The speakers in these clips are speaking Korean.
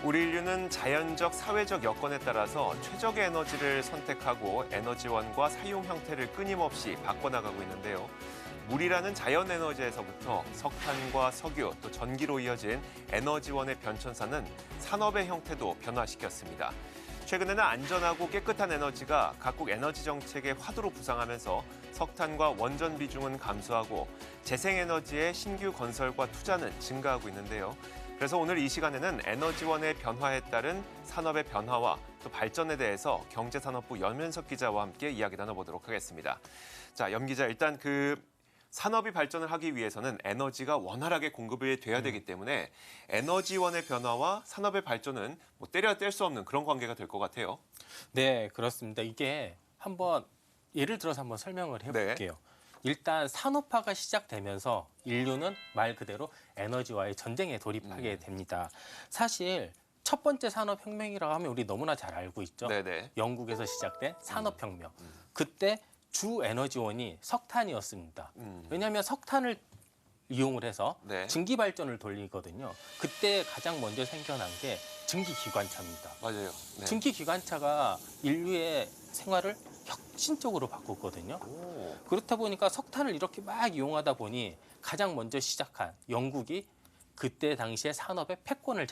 우리 인류는 자연적, 사회적 여건에 따라서 최적의 에너지를 선택하고 에너지원과 사용 형태를 끊임없이 바꿔나가고 있는데요. 물이라는 자연 에너지에서부터 석탄과 석유, 또 전기로 이어진 에너지원의 변천사는 산업의 형태도 변화시켰습니다. 최근에는 안전하고 깨끗한 에너지가 각국 에너지 정책의 화두로 부상하면서 석탄과 원전 비중은 감소하고 재생에너지의 신규 건설과 투자는 증가하고 있는데요. 그래서 오늘 이 시간에는 에너지원의 변화에 따른 산업의 변화와 또 발전에 대해서 경제산업부 염현석 기자와 함께 이야기 나눠보도록 하겠습니다. 자, 염 기자, 일단 산업이 발전을 하기 위해서는 에너지가 원활하게 공급이 돼야 되기 때문에 에너지원의 변화와 산업의 발전은 뭐 때려야 뗄 수 없는 그런 관계가 될 것 같아요. 네, 그렇습니다. 이게 한번 예를 들어서 한번 설명을 해볼게요. 일단 산업화가 시작되면서 인류는 말 그대로 에너지와의 전쟁에 돌입하게 됩니다. 사실 첫 번째 산업혁명이라고 하면 우리 너무나 잘 알고 있죠. 네네. 영국에서 시작된 산업혁명. 그때 주 에너지원이 석탄이었습니다. 왜냐하면 석탄을 이용을 해서 네. 증기 발전을 돌리거든요. 그때 가장 먼저 생겨난 게 증기 기관차입니다. 맞아요. 네. 증기 기관차가 인류의 생활을 혁신적으로 바꿨거든요. 오. 그렇다 보니까 석탄을 이렇게 막 이용하다 보니 가장 먼저 시작한 영국이 그때 당시에 산업의 패권을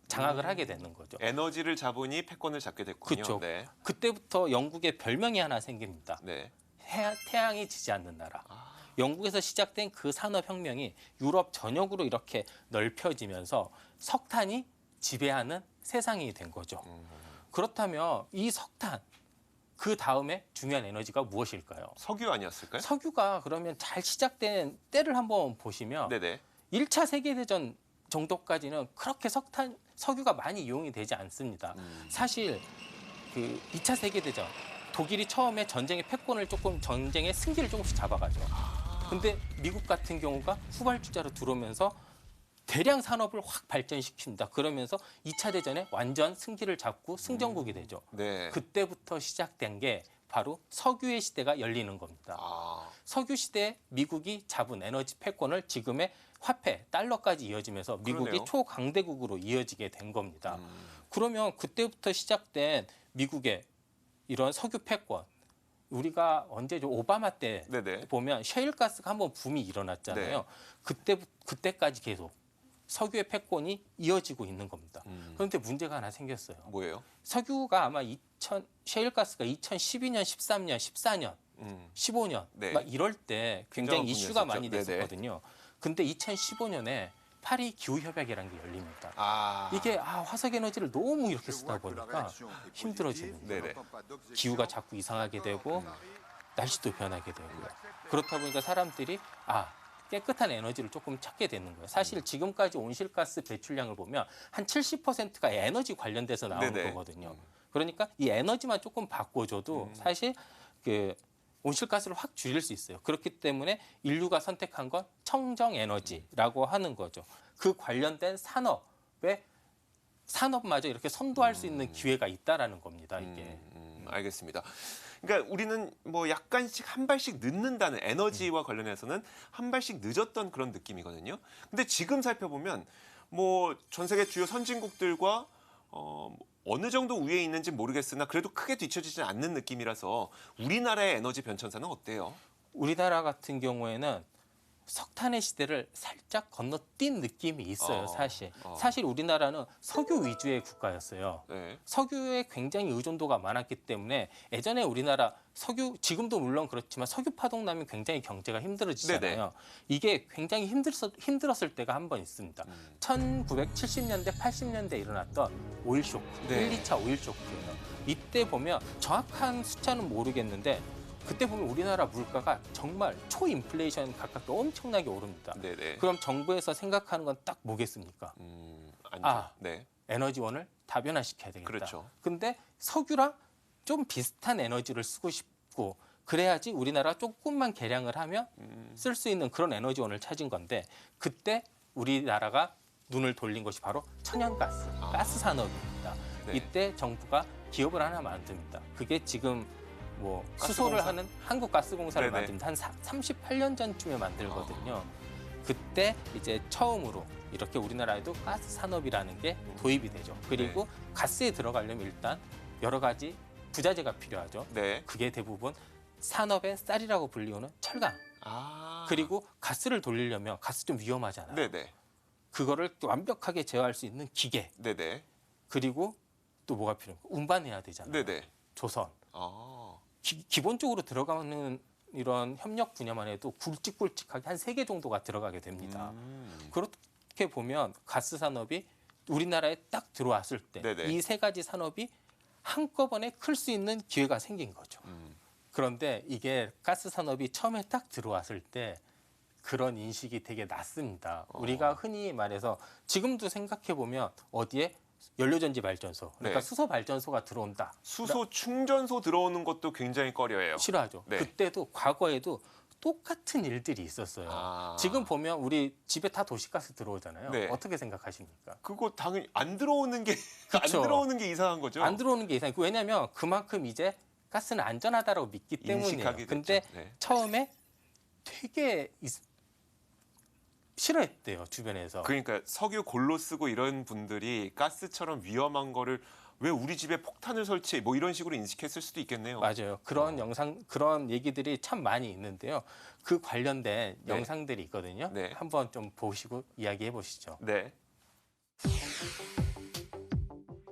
장악을 하게 되는 거죠. 에너지를 잡으니 패권을 잡게 됐군요. 그렇죠. 네. 그때부터 영국의 별명이 하나 생깁니다. 네. 태양이 지지 않는 나라. 영국에서 시작된 그 산업혁명이 유럽 전역으로 이렇게 넓혀지면서 석탄이 지배하는 세상이 된 거죠. 그렇다면 이 석탄, 그 다음에 중요한 에너지가 무엇일까요? 석유 아니었을까요? 석유가 그러면 잘 시작된 때를 한번 보시면 네네. 1차 세계대전 정도까지는 그렇게 석유가 많이 이용이 되지 않습니다. 사실 그 2차 세계대전 독일이 처음에 전쟁의 패권을 전쟁의 승기를 조금씩 잡아가죠. 근데 미국 같은 경우가 후발주자로 들어오면서 대량 산업을 확 발전시킵니다. 그러면서 2차 대전에 완전 승기를 잡고 승전국이 되죠. 네. 그때부터 시작된 게 바로 석유의 시대가 열리는 겁니다. 석유 시대에 미국이 잡은 에너지 패권을 지금의 화폐, 달러까지 이어지면서 미국이 그러네요. 초강대국으로 이어지게 된 겁니다. 그러면 그때부터 시작된 미국의 이런 석유 패권, 우리가 언제죠? 오바마 때 네네. 보면 셰일가스가 한번 붐이 일어났잖아요. 그때까지 계속 석유의 패권이 이어지고 있는 겁니다. 그런데 문제가 하나 생겼어요. 뭐예요? 석유가 아마 셰일가스가 2012년, 13년, 14년, 15년 네. 막 이럴 때 굉장히 굉장한 이슈가 붐이었었죠. 많이 네네. 됐었거든요. 근데 2015년에 파리 기후협약이라는 게 열립니다. 아. 이게 화석 에너지를 너무 이렇게 쓰다 보니까 힘들어지는 거예요. 네네. 기후가 자꾸 이상하게 되고 날씨도 변하게 되고요. 그렇다 보니까 사람들이 깨끗한 에너지를 조금 찾게 되는 거예요. 사실 지금까지 온실가스 배출량을 보면 한 70%가 에너지 관련돼서 나오는 네네. 거거든요. 그러니까 이 에너지만 조금 바꿔줘도 사실 온실가스를 확 줄일 수 있어요. 그렇기 때문에 인류가 선택한 건 청정 에너지라고 하는 거죠. 그 관련된 산업마저 이렇게 선도할 수 있는 기회가 있다라는 겁니다. 이게. 알겠습니다. 그러니까 우리는 뭐 약간씩 한 발씩 늦는다는 에너지와 관련해서는 한 발씩 늦었던 그런 느낌이거든요. 근데 지금 살펴보면 뭐 전 세계 주요 선진국들과 어느 정도 위에 있는지 모르겠으나 그래도 크게 뒤처지지 않는 느낌이라서 우리나라의 에너지 변천사는 어때요? 우리나라 같은 경우에는 석탄의 시대를 살짝 건너뛴 느낌이 있어요, 사실. 사실 우리나라는 석유 위주의 국가였어요. 네. 석유에 굉장히 의존도가 많았기 때문에 예전에 우리나라 지금도 물론 그렇지만 석유 파동 나면 굉장히 경제가 힘들어지잖아요. 네네. 이게 굉장히 힘들었을 때가 한 번 있습니다. 1970년대, 80년대 일어났던 오일 쇼크, 네. 1, 2차 오일 쇼크예요. 이때 보면 정확한 숫자는 모르겠는데 그때 보면 우리나라 물가가 정말 초인플레이션 가깝게 엄청나게 오릅니다. 네네. 그럼 정부에서 생각하는 건 딱 뭐겠습니까? 아니죠. 네. 에너지원을 다변화시켜야 되겠다. 그렇죠. 근데 석유랑 좀 비슷한 에너지를 쓰고 싶고 그래야지 우리나라가 조금만 개량을 하면 쓸 수 있는 그런 에너지원을 찾은 건데 그때 우리나라가 눈을 돌린 것이 바로 천연가스, 가스 산업입니다. 네. 이때 정부가 기업을 하나 만듭니다. 그게 지금 수소를 가스공사? 하는 한국가스공사를 네네. 만듭니다. 한 38년 전쯤에 만들거든요. 그때 이제 처음으로 이렇게 우리나라에도 가스 산업이라는 게 도입이 되죠. 그리고 가스에 들어가려면 일단 여러 가지 부자재가 필요하죠. 네. 그게 대부분 산업의 쌀이라고 불리우는 철강. 아. 그리고 가스를 돌리려면 가스 좀 위험하잖아요. 네네. 그거를 또 완벽하게 제어할 수 있는 기계. 네네. 그리고 또 뭐가 필요해요? 운반해야 되잖아요. 네네. 조선. 아. 기본적으로 들어가는 이런 협력 분야만 해도 굵직굵직하게 한 3개 정도가 들어가게 됩니다. 그렇게 보면 가스 산업이 우리나라에 딱 들어왔을 때 네네. 이 3가지 산업이 한꺼번에 클 수 있는 기회가 생긴 거죠. 그런데 이게 가스 산업이 처음에 딱 들어왔을 때 그런 인식이 되게 낮습니다. 우리가 흔히 말해서 지금도 생각해 보면 어디에 연료전지 발전소, 그러니까 네. 수소 발전소가 들어온다. 수소 충전소 들어오는 것도 굉장히 꺼려해요. 싫어하죠. 네. 그때도 과거에도 똑같은 일들이 있었어요. 아. 지금 보면 우리 집에 다 도시가스 들어오잖아요. 네. 어떻게 생각하십니까? 그거 당연히 안 들어오는 게 안 그쵸. 들어오는 게 이상한 거죠. 안 들어오는 게 이상해요. 왜냐하면 그만큼 이제 가스는 안전하다고 믿기 때문이에요. 인식하게 근데 됐죠. 네. 처음에 되게 싫어했대요, 주변에서. 그러니까 석유 골로 쓰고 이런 분들이 가스처럼 위험한 거를 왜 우리 집에 폭탄을 설치해 뭐 이런 식으로 인식했을 수도 있겠네요. 맞아요. 그런 그런 얘기들이 참 많이 있는데요. 그 관련된 네. 영상들이 있거든요. 네. 한번 좀 보시고 이야기해 보시죠. 네.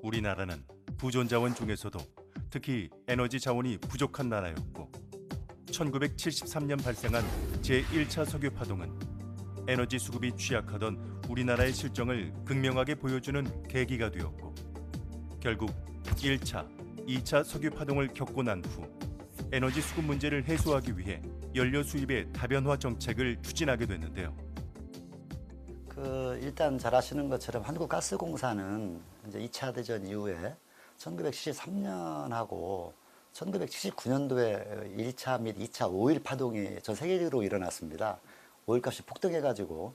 우리나라는 부존 자원 중에서도 특히 에너지 자원이 부족한 나라였고 1973년 발생한 제1차 석유 파동은 에너지 수급이 취약하던 우리나라의 실정을 극명하게 보여주는 계기가 되었고 결국 1차, 2차 석유 파동을 겪고 난 후 에너지 수급 문제를 해소하기 위해 연료 수입의 다변화 정책을 추진하게 됐는데요. 일단 잘 아시는 것처럼 한국가스공사는 이제 2차 대전 이후에 1973년하고 1979년도에 1차 및 2차 오일 파동이 전 세계적으로 일어났습니다. 오일 값이 폭등해가지고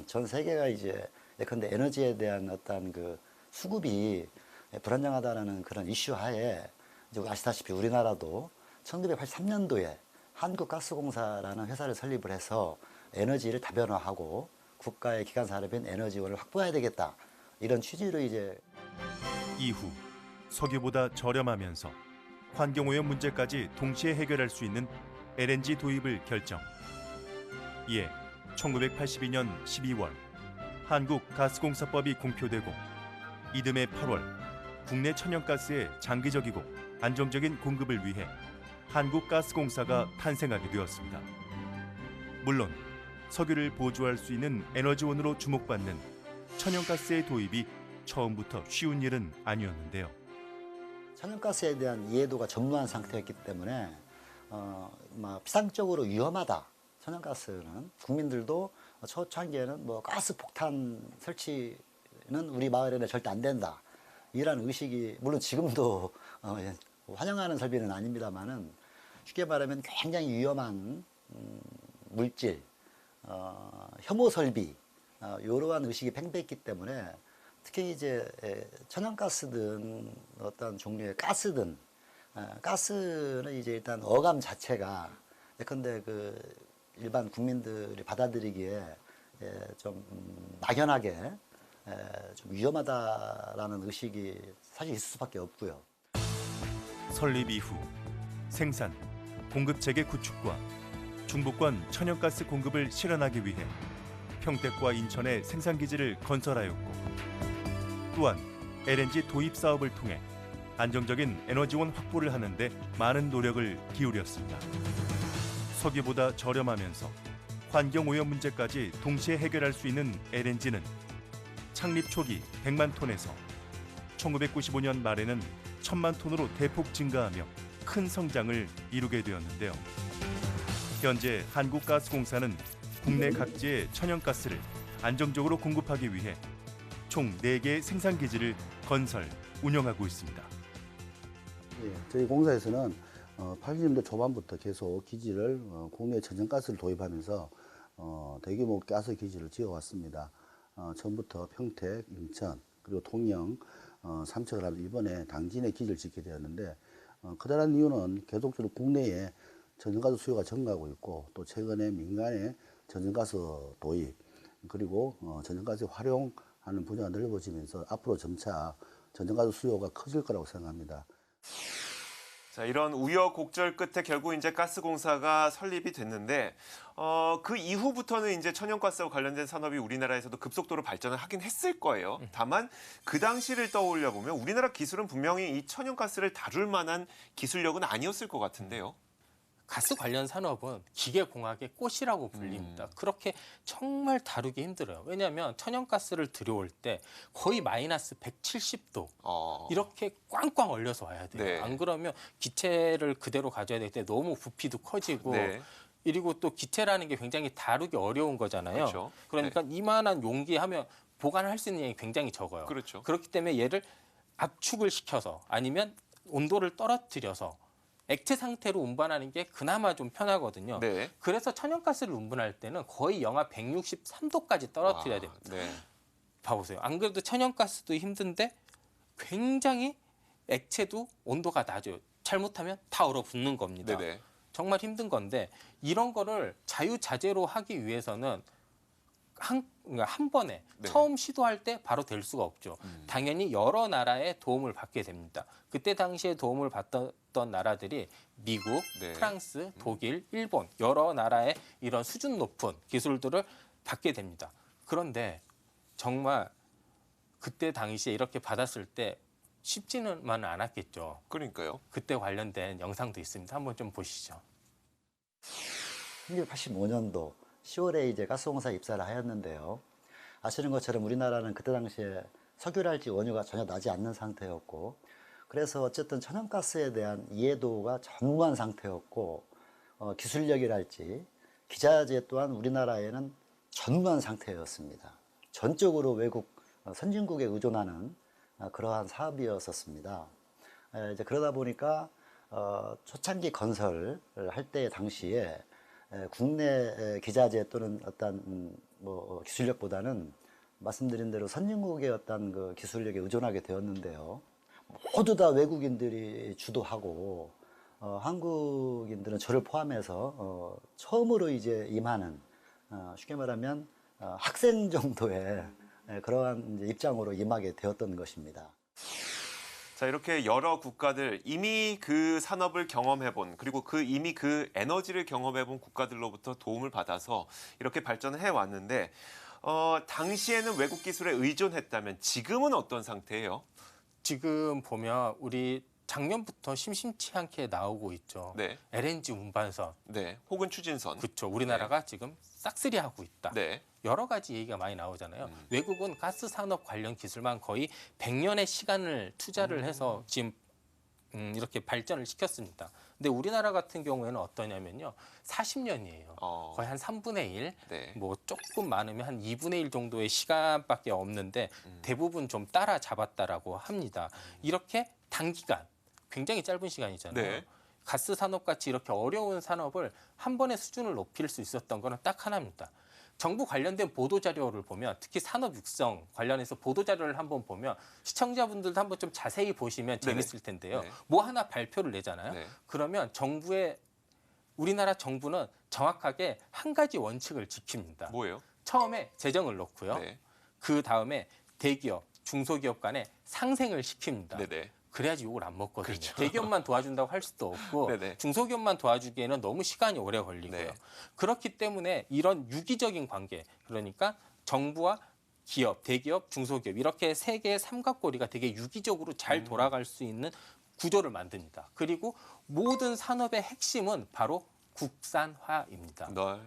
전 세계가 이제 예컨대 에너지에 대한 어떤 그 수급이 불안정하다는 그런 이슈 하에 이제 아시다시피 우리나라도 1983년도에 한국가스공사라는 회사를 설립을 해서 에너지를 다변화하고 국가의 기간 산업인 에너지원을 확보해야 되겠다 이런 취지로 이제 이후 석유보다 저렴하면서 환경오염 문제까지 동시에 해결할 수 있는 LNG 도입을 결정. 이에 1982년 12월 한국가스공사법이 공표되고 이듬해 8월 국내 천연가스의 장기적이고 안정적인 공급을 위해 한국가스공사가 탄생하게 되었습니다. 물론 석유를 보조할 수 있는 에너지원으로 주목받는 천연가스의 도입이 처음부터 쉬운 일은 아니었는데요. 천연가스에 대한 이해도가 전무한 상태였기 때문에 피상적으로 위험하다. 천연가스는 국민들도 초창기에는 뭐 가스 폭탄 설치는 우리 마을에는 절대 안 된다. 이런 의식이 물론 지금도 환영하는 설비는 아닙니다만은 쉽게 말하면 굉장히 위험한 물질, 혐오 설비 이러한 의식이 팽배했기 때문에 특히 이제 천연가스든 어떤 종류의 가스든 가스는 이제 일단 어감 자체가 예컨대 그 일반 국민들이 받아들이기에 좀 막연하게 좀 위험하다라는 의식이 사실 있을 수밖에 없고요. 설립 이후 생산, 공급 체계 구축과 중부권 천연가스 공급을 실현하기 위해 평택과 인천에 생산기지를 건설하였고 또한 LNG 도입 사업을 통해 안정적인 에너지원 확보를 하는데 많은 노력을 기울였습니다. 석유보다 저렴하면서 환경오염 문제까지 동시에 해결할 수 있는 LNG는 창립 초기 100만 톤에서 1995년 말에는 1000만 톤으로 대폭 증가하며 큰 성장을 이루게 되었는데요. 현재 한국가스공사는 국내 각지의 천연가스를 안정적으로 공급하기 위해 총 4개의 생산기지를 건설, 운영하고 있습니다. 예, 저희 공사에서는 80년대 초반부터 계속 기지를 국내 천연가스를 도입하면서 대규모 가스 기지를 지어왔습니다. 처음부터 평택, 인천, 그리고 통영, 삼척을 하면 이번에 당진에 기지를 짓게 되었는데 커다란 이유는 계속적으로 국내에 천연가스 수요가 증가하고 있고 또 최근에 민간의 천연가스 도입 그리고 전전가스 활용하는 분야가 넓어지면서 앞으로 점차 전전가스 수요가 커질 거라고 생각합니다. 자, 이런 우여곡절 끝에 결국 이제 가스공사가 설립이 됐는데 그 이후부터는 이제 천연가스와 관련된 산업이 우리나라에서도 급속도로 발전을 하긴 했을 거예요. 다만 그 당시를 떠올려 보면 우리나라 기술은 분명히 이 천연가스를 다룰 만한 기술력은 아니었을 것 같은데요. 가스 관련 산업은 기계공학의 꽃이라고 불립니다. 그렇게 정말 다루기 힘들어요. 왜냐하면 천연가스를 들여올 때 거의 마이너스 170도 이렇게 꽝꽝 얼려서 와야 돼요. 네. 안 그러면 기체를 그대로 가져야 될 때 너무 부피도 커지고 네. 그리고 또 기체라는 게 굉장히 다루기 어려운 거잖아요. 그렇죠. 그러니까 이만한 용기 하면 보관할 수 있는 양이 굉장히 적어요. 그렇죠. 그렇기 때문에 얘를 압축을 시켜서 아니면 온도를 떨어뜨려서 액체 상태로 운반하는 게 그나마 좀 편하거든요. 네. 그래서 천연가스를 운반할 때는 거의 영하 163도까지 떨어뜨려야 됩니다. 네. 봐보세요. 안 그래도 천연가스도 힘든데 굉장히 액체도 온도가 낮아요. 잘못하면 다 얼어붙는 겁니다. 네네. 정말 힘든 건데 이런 거를 자유자재로 하기 위해서는 한 번에 네. 처음 시도할 때 바로 될 수가 없죠. 당연히 여러 나라의 도움을 받게 됩니다. 그때 당시에 도움을 받던 나라들이 미국, 네. 프랑스, 독일, 일본 여러 나라의 이런 수준 높은 기술들을 받게 됩니다. 그런데 정말 그때 당시에 이렇게 받았을 때 쉽지는만 않았겠죠. 그러니까요. 그때 관련된 영상도 있습니다. 한번 좀 보시죠. 1985년도 10월에 이제 가스공사 입사를 하였는데요. 아시는 것처럼 우리나라는 그때 당시에 석유랄지 원유가 전혀 나지 않는 상태였고, 그래서 어쨌든 천연가스에 대한 이해도가 전무한 상태였고, 기술력이랄지 기자재 또한 우리나라에는 전무한 상태였습니다. 전적으로 외국 선진국에 의존하는 그러한 사업이었었습니다. 이제 그러다 보니까 초창기 건설을 할 때 당시에 국내 기자재 또는 어떤 기술력보다는 말씀드린 대로 선진국의 어떤 그 기술력에 의존하게 되었는데요. 모두 다 외국인들이 주도하고 한국인들은 저를 포함해서 처음으로 이제 임하는 쉽게 말하면 학생 정도의 그러한 이제 입장으로 임하게 되었던 것입니다. 자, 이렇게 여러 국가들 이미 그 산업을 경험해본 그리고 이미 그 에너지를 경험해본 국가들로부터 도움을 받아서 이렇게 발전을 해왔는데 당시에는 외국 기술에 의존했다면 지금은 어떤 상태예요? 지금 보면 우리 작년부터 심심치 않게 나오고 있죠. 네. LNG 운반선. 네. 혹은 추진선. 그렇죠. 우리나라가 지금 싹쓸이 하고 있다. 네. 여러 가지 얘기가 많이 나오잖아요. 외국은 가스 산업 관련 기술만 거의 100년의 시간을 투자를 해서 지금 이렇게 발전을 시켰습니다. 근데 우리나라 같은 경우에는 어떠냐면요. 40년이에요. 거의 한 3분의 1, 네. 뭐 조금 많으면 한 2분의 1 정도의 시간밖에 없는데 대부분 좀 따라잡았다라고 합니다. 이렇게 단기간, 굉장히 짧은 시간이잖아요. 네. 가스 산업같이 이렇게 어려운 산업을 한 번에 수준을 높일 수 있었던 거는 딱 하나입니다. 정부 관련된 보도 자료를 보면 특히 산업 육성 관련해서 보도 자료를 한번 보면 시청자분들도 한번 좀 자세히 보시면 재밌을 텐데요. 네. 뭐 하나 발표를 내잖아요. 네. 그러면 우리나라 정부는 정확하게 한 가지 원칙을 지킵니다. 뭐예요? 처음에 재정을 놓고요. 네. 그 다음에 대기업, 중소기업 간에 상생을 시킵니다. 네네. 그래야지 욕을 안 먹거든요. 그렇죠. 대기업만 도와준다고 할 수도 없고 네네. 중소기업만 도와주기에는 너무 시간이 오래 걸리고요. 네. 그렇기 때문에 이런 유기적인 관계, 그러니까 정부와 기업, 대기업, 중소기업 이렇게 세 개의 삼각고리가 되게 유기적으로 잘 돌아갈 수 있는 구조를 만듭니다. 그리고 모든 산업의 핵심은 바로 국산화입니다. 네.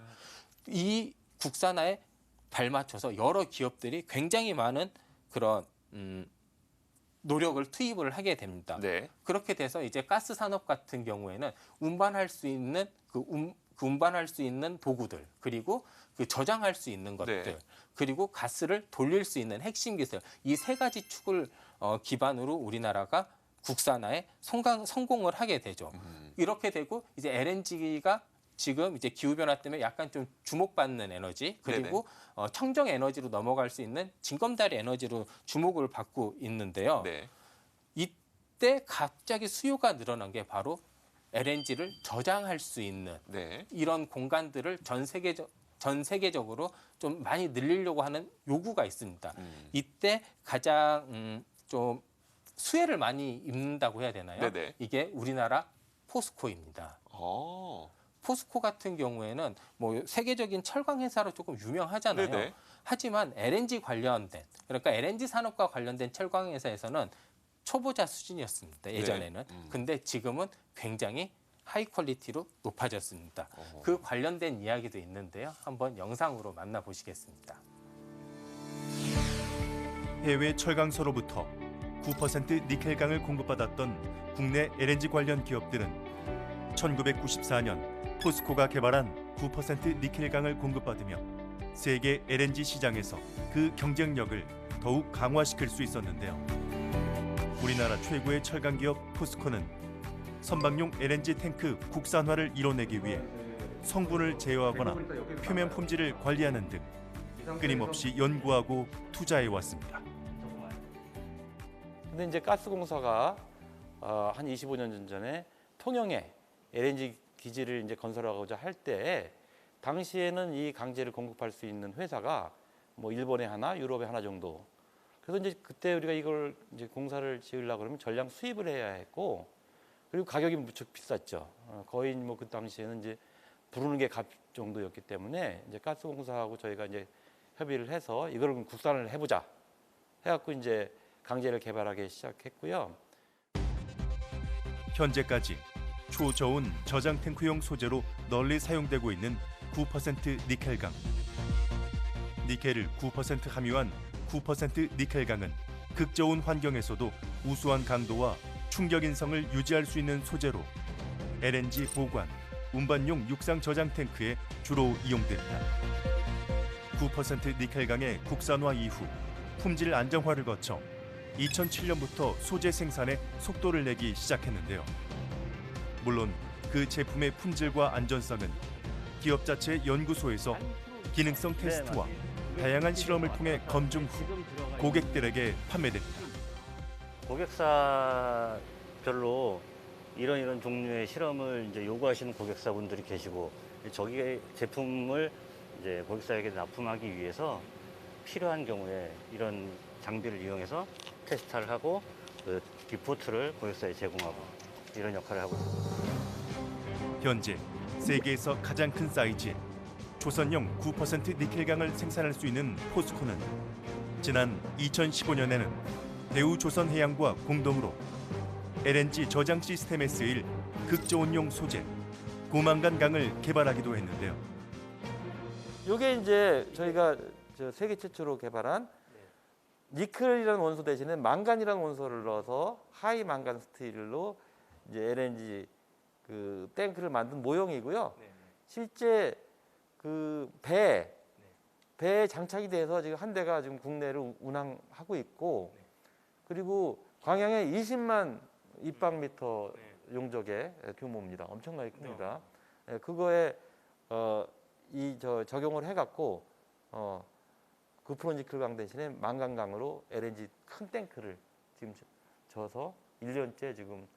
이 국산화에 발맞춰서 여러 기업들이 굉장히 많은 그런 노력을 투입을 하게 됩니다. 네. 그렇게 돼서 이제 가스 산업 같은 경우에는 운반할 수 있는 운반할 수 있는 도구들, 그리고 그 저장할 수 있는 것들, 네. 그리고 가스를 돌릴 수 있는 핵심 기술, 이 세 가지 축을 기반으로 우리나라가 국산화에 성공을 하게 되죠. 이렇게 되고 이제 LNG가 지금 이제 기후 변화 때문에 약간 좀 주목받는 에너지, 그리고 청정 에너지로 넘어갈 수 있는 징검다리 에너지로 주목을 받고 있는데요. 네. 이때 갑자기 수요가 늘어난 게 바로 LNG를 저장할 수 있는 네. 이런 공간들을 전 세계적으로 전 세계적으로 좀 많이 늘리려고 하는 요구가 있습니다. 이때 가장 좀 수혜를 많이 입는다고 해야 되나요? 네네. 이게 우리나라 포스코입니다. 포스코 같은 경우에는 뭐 세계적인 철강 회사로 조금 유명하잖아요. 네네. 하지만 LNG 관련된, 그러니까 LNG 산업과 관련된 철강 회사에서는 초보자 수준이었습니다. 예전에는. 근데 지금은 굉장히 하이 퀄리티로 높아졌습니다. 그 관련된 이야기도 있는데요. 한번 영상으로 만나보시겠습니다. 해외 철강소로부터 9% 니켈강을 공급받았던 국내 LNG 관련 기업들은 1994년 포스코가 개발한 9% 니켈강을 공급받으며 세계 LNG 시장에서 그 경쟁력을 더욱 강화시킬 수 있었는데요. 우리나라 최고의 철강 기업 포스코는 선박용 LNG 탱크 국산화를 이뤄내기 위해 성분을 제어하거나 표면 품질을 관리하는 등 끊임없이 연구하고 투자해 왔습니다. 근데 이제 가스공사가 한 25년 전에 통영에 LNG 기지를 이제 건설하고자 할 때 당시에는 이 강제를 공급할 수 있는 회사가 뭐 일본에 하나, 유럽에 하나 정도. 그래서 이제 그때 우리가 이걸 이제 공사를 지으려고 그러면 전량 수입을 해야 했고, 그리고 가격이 무척 비쌌죠. 거의 뭐 그 당시에는 이제 부르는 게 값 정도였기 때문에 이제 가스공사하고 저희가 이제 협의를 해서 이걸 국산을 해보자 해갖고 이제 강제를 개발하기 시작했고요. 현재까지 초저온 저장 탱크용 소재로 널리 사용되고 있는 9% 니켈강. 니켈을 9% 함유한 9% 니켈강은 극저온 환경에서도 우수한 강도와 충격 인성을 유지할 수 있는 소재로 LNG 보관, 운반용 육상 저장 탱크에 주로 이용됩니다. 9% 니켈강의 국산화 이후 품질 안정화를 거쳐 2007년부터 소재 생산에 속도를 내기 시작했는데요. 물론 그 제품의 품질과 안전성은 기업 자체 연구소에서 기능성 테스트와 다양한 실험을 통해 검증 후 고객들에게 판매됩니다. 고객사별로 이런 종류의 실험을 이제 요구하시는 고객사분들이 계시고, 저기 제품을 이제 고객사에게 납품하기 위해서 필요한 경우에 이런 장비를 이용해서 테스트를 하고 그 리포트를 고객사에 제공하고 이런 역할을 하고 있습니다. 현재 세계에서 가장 큰 사이즈의 조선용 9% 니켈강을 생산할 수 있는 포스코는 지난 2015년에는 대우조선해양과 공동으로 LNG 저장 시스템에 쓰일 극저온용 소재 고망간강을 개발하기도 했는데요. 이게 이제 저희가 세계 최초로 개발한 니켈이라는 원소 대신에 망간이라는 원소를 넣어서 하이 망간 스틸로 이제 LNG 그 탱크를 만든 모형이고요. 실제 그 배에 장착이 돼서 지금 한 대가 지금 국내를 운항하고 있고, 그리고 광양에 20만 입방미터 용적의 규모입니다. 엄청나게 큽니다. 그거에 적용을 해갖고 9% 니켈강 대신에 망간강으로 LNG 큰 탱크를 지금 져서 1년째 지금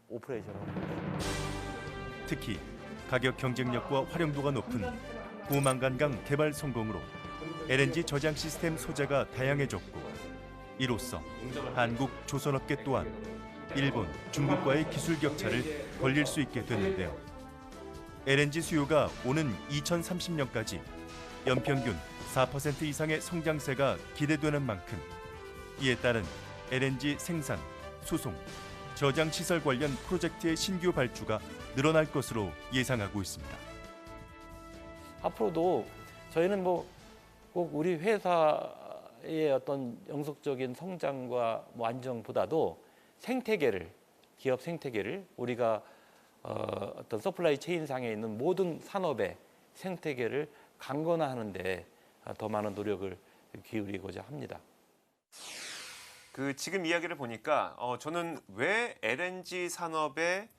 오퍼레이션을 하고 있습니다. 특히 가격 경쟁력과 활용도가 높은 고망간강 개발 성공으로 LNG 저장 시스템 소재가 다양해졌고, 이로써 한국 조선업계 또한 일본, 중국과의 기술 격차를 벌릴 수 있게 됐는데요. LNG 수요가 오는 2030년까지 연평균 4% 이상의 성장세가 기대되는 만큼 이에 따른 LNG 생산, 수송, 저장 시설 관련 프로젝트의 신규 발주가 늘어날 것으로 예상하고 있습니다. 앞으로도 저희는 뭐 꼭 우리 회사의 어떤 영속적인 성장과 뭐 안정보다도 생태계를, 기업 생태계를 우리가 어떤 서플라이 체인 상에 있는 모든 산업의 생태계를 강건화하는 데 더 많은 노력을 기울이고자 합니다. 그 지금 이야기를 보니까 저는 왜 LNG 산업에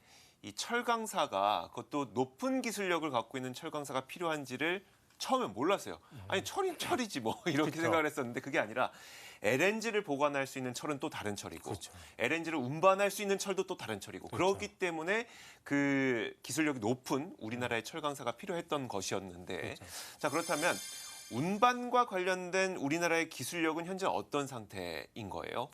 이 철강사가, 그것도 높은 기술력을 갖고 있는 철강사가 필요한지를 처음에 몰랐어요. 아니 철이지 뭐 이렇게 그쵸. 생각을 했었는데 그게 아니라 LNG를 보관할 수 있는 철은 또 다른 철이고 그렇죠. LNG를 운반할 수 있는 철도 또 다른 철이고 그렇죠. 그렇기 때문에 그 기술력이 높은 우리나라의 철강사가 필요했던 것이었는데 그렇죠. 자 그렇다면 운반과 관련된 우리나라의 기술력은 현재 어떤 상태인 거예요?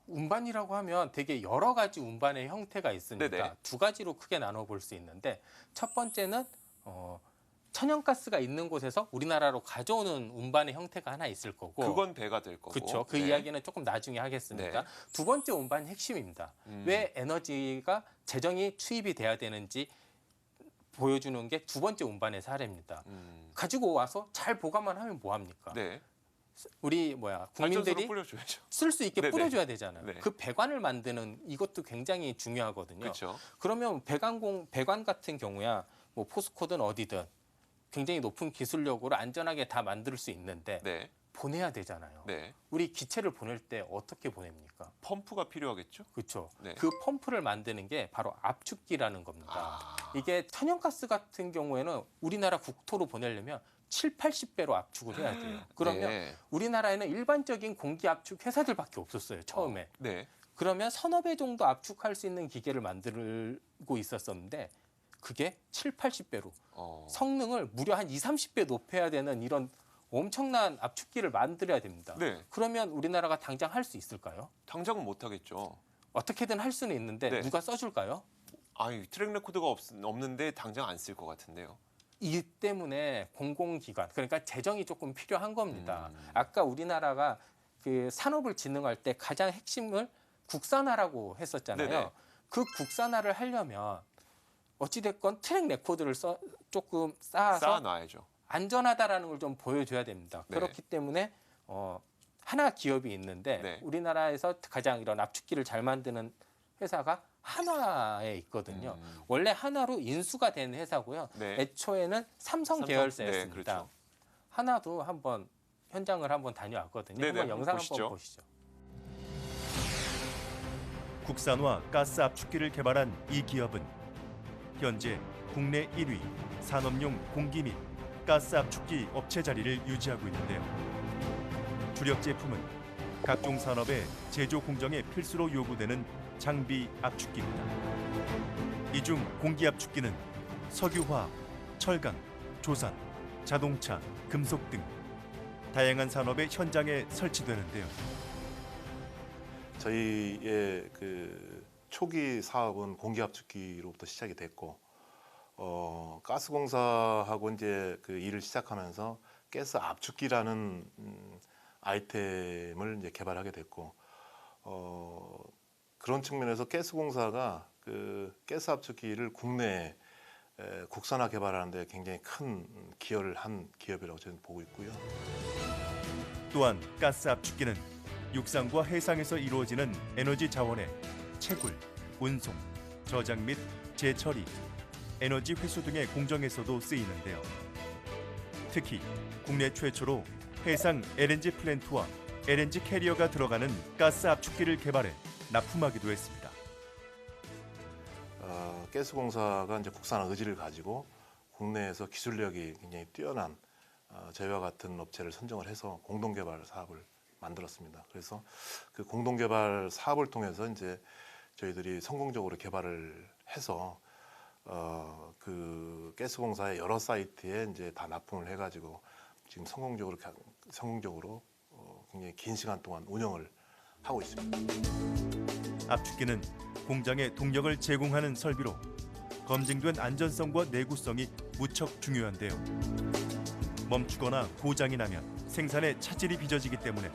운반이라고 하면 되게 여러 가지 운반의 형태가 있습니다. 네네. 두 가지로 크게 나눠 볼 수 있는데 첫 번째는 천연가스가 있는 곳에서 우리나라로 가져오는 운반의 형태가 하나 있을 거고 그건 배가 될 거고. 그렇죠. 그 네. 이야기는 조금 나중에 하겠습니다. 네. 두 번째 운반이 핵심입니다. 왜 에너지가 재정이 투입이 돼야 되는지 보여주는 게 두 번째 운반의 사례입니다. 가지고 와서 잘 보관만 하면 뭐 합니까? 네. 우리 국민들이 발전소로 뿌려줘야죠. 쓸 수 있게 네네. 뿌려줘야 되잖아요. 네. 그 배관을 만드는 이것도 굉장히 중요하거든요. 그렇죠. 그러면 배관 같은 경우야 뭐 포스코든 어디든 굉장히 높은 기술력으로 안전하게 다 만들 수 있는데 네. 보내야 되잖아요. 네. 우리 기체를 보낼 때 어떻게 보냅니까? 펌프가 필요하겠죠? 그렇죠. 네. 그 펌프를 만드는 게 바로 압축기라는 겁니다. 이게 천연가스 같은 경우에는 우리나라 국토로 보내려면 7, 80배로 압축을 해야 돼요. 그러면 네. 우리나라에는 일반적인 공기 압축 회사들밖에 없었어요. 처음에. 네. 그러면 서너 배 정도 압축할 수 있는 기계를 만들고 있었었는데 그게 7, 80배로 성능을 무려 한 20, 30배 높여야 되는 이런 엄청난 압축기를 만들어야 됩니다. 네. 그러면 우리나라가 당장 할 수 있을까요? 당장은 못 하겠죠. 어떻게든 할 수는 있는데 네. 누가 써줄까요? 아니 트랙 레코드가 없는데 당장 안 쓸 것 같은데요. 이 때문에 공공기관 그러니까 재정이 조금 필요한 겁니다. 아까 우리나라가 그 산업을 진흥할 때 가장 핵심을 국산화라고 했었잖아요. 네네. 그 국산화를 하려면 어찌됐건 트랙 레코드를 조금 쌓아서 쌓아놔야죠. 안전하다라는 걸 좀 보여줘야 됩니다. 네. 그렇기 때문에 하나 기업이 있는데 네. 우리나라에서 가장 이런 압축기를 잘 만드는 회사가 한화에 있거든요. 원래 한화로 인수가 된 회사고요. 네. 애초에는 삼성 삼성? 계열사였습니다. 네, 그렇죠. 한화도 한번 현장을 한번 다녀왔거든요. 네네, 한번 영상 보시죠. 한번 보시죠. 국산화 가스 압축기를 개발한 이 기업은 현재 국내 1위 산업용 공기 및 가스 압축기 업체 자리를 유지하고 있는데요. 주력 제품은 각종 산업의 제조 공정에 필수로 요구되는 장비 압축기입니다. 이 중 공기 압축기는 석유화학, 철강, 조선, 자동차, 금속 등 다양한 산업의 현장에 설치되는데요. 저희의 그 초기 사업은 공기 압축기로부터 시작이 됐고, 가스공사하고 이제 그 일을 시작하면서 가스 압축기라는 아이템을 이제 개발하게 됐고, 그런 측면에서 가스공사가 그 가스 압축기를 국내에 국산화 개발하는 데 굉장히 큰 기여를 한 기업이라고 저는 보고 있고요. 또한 가스 압축기는 육상과 해상에서 이루어지는 에너지 자원의 채굴, 운송, 저장 및 재처리, 에너지 회수 등의 공정에서도 쓰이는데요. 특히 국내 최초로 해상 LNG 플랜트와 LNG 캐리어가 들어가는 가스 압축기를 개발해 납품하기도 했습니다. 가스공사가 이제 국산화 의지를 가지고 국내에서 기술력이 굉장히 뛰어난 저희와 같은 업체를 선정을 해서 공동개발 사업을 만들었습니다. 그래서 그 공동개발 사업을 통해서 이제 저희들이 성공적으로 개발을 해서 그 가스공사의 여러 사이트에 이제 다 납품을 해가지고 지금 성공적으로 굉장히 긴 시간 동안 운영을 하고 있습니다. 압축기는 공장에 동력을 제공하는 설비로 검증된 안전성과 내구성이 무척 중요한데요. 멈추거나 고장이 나면 생산에 차질이 빚어지기 때문에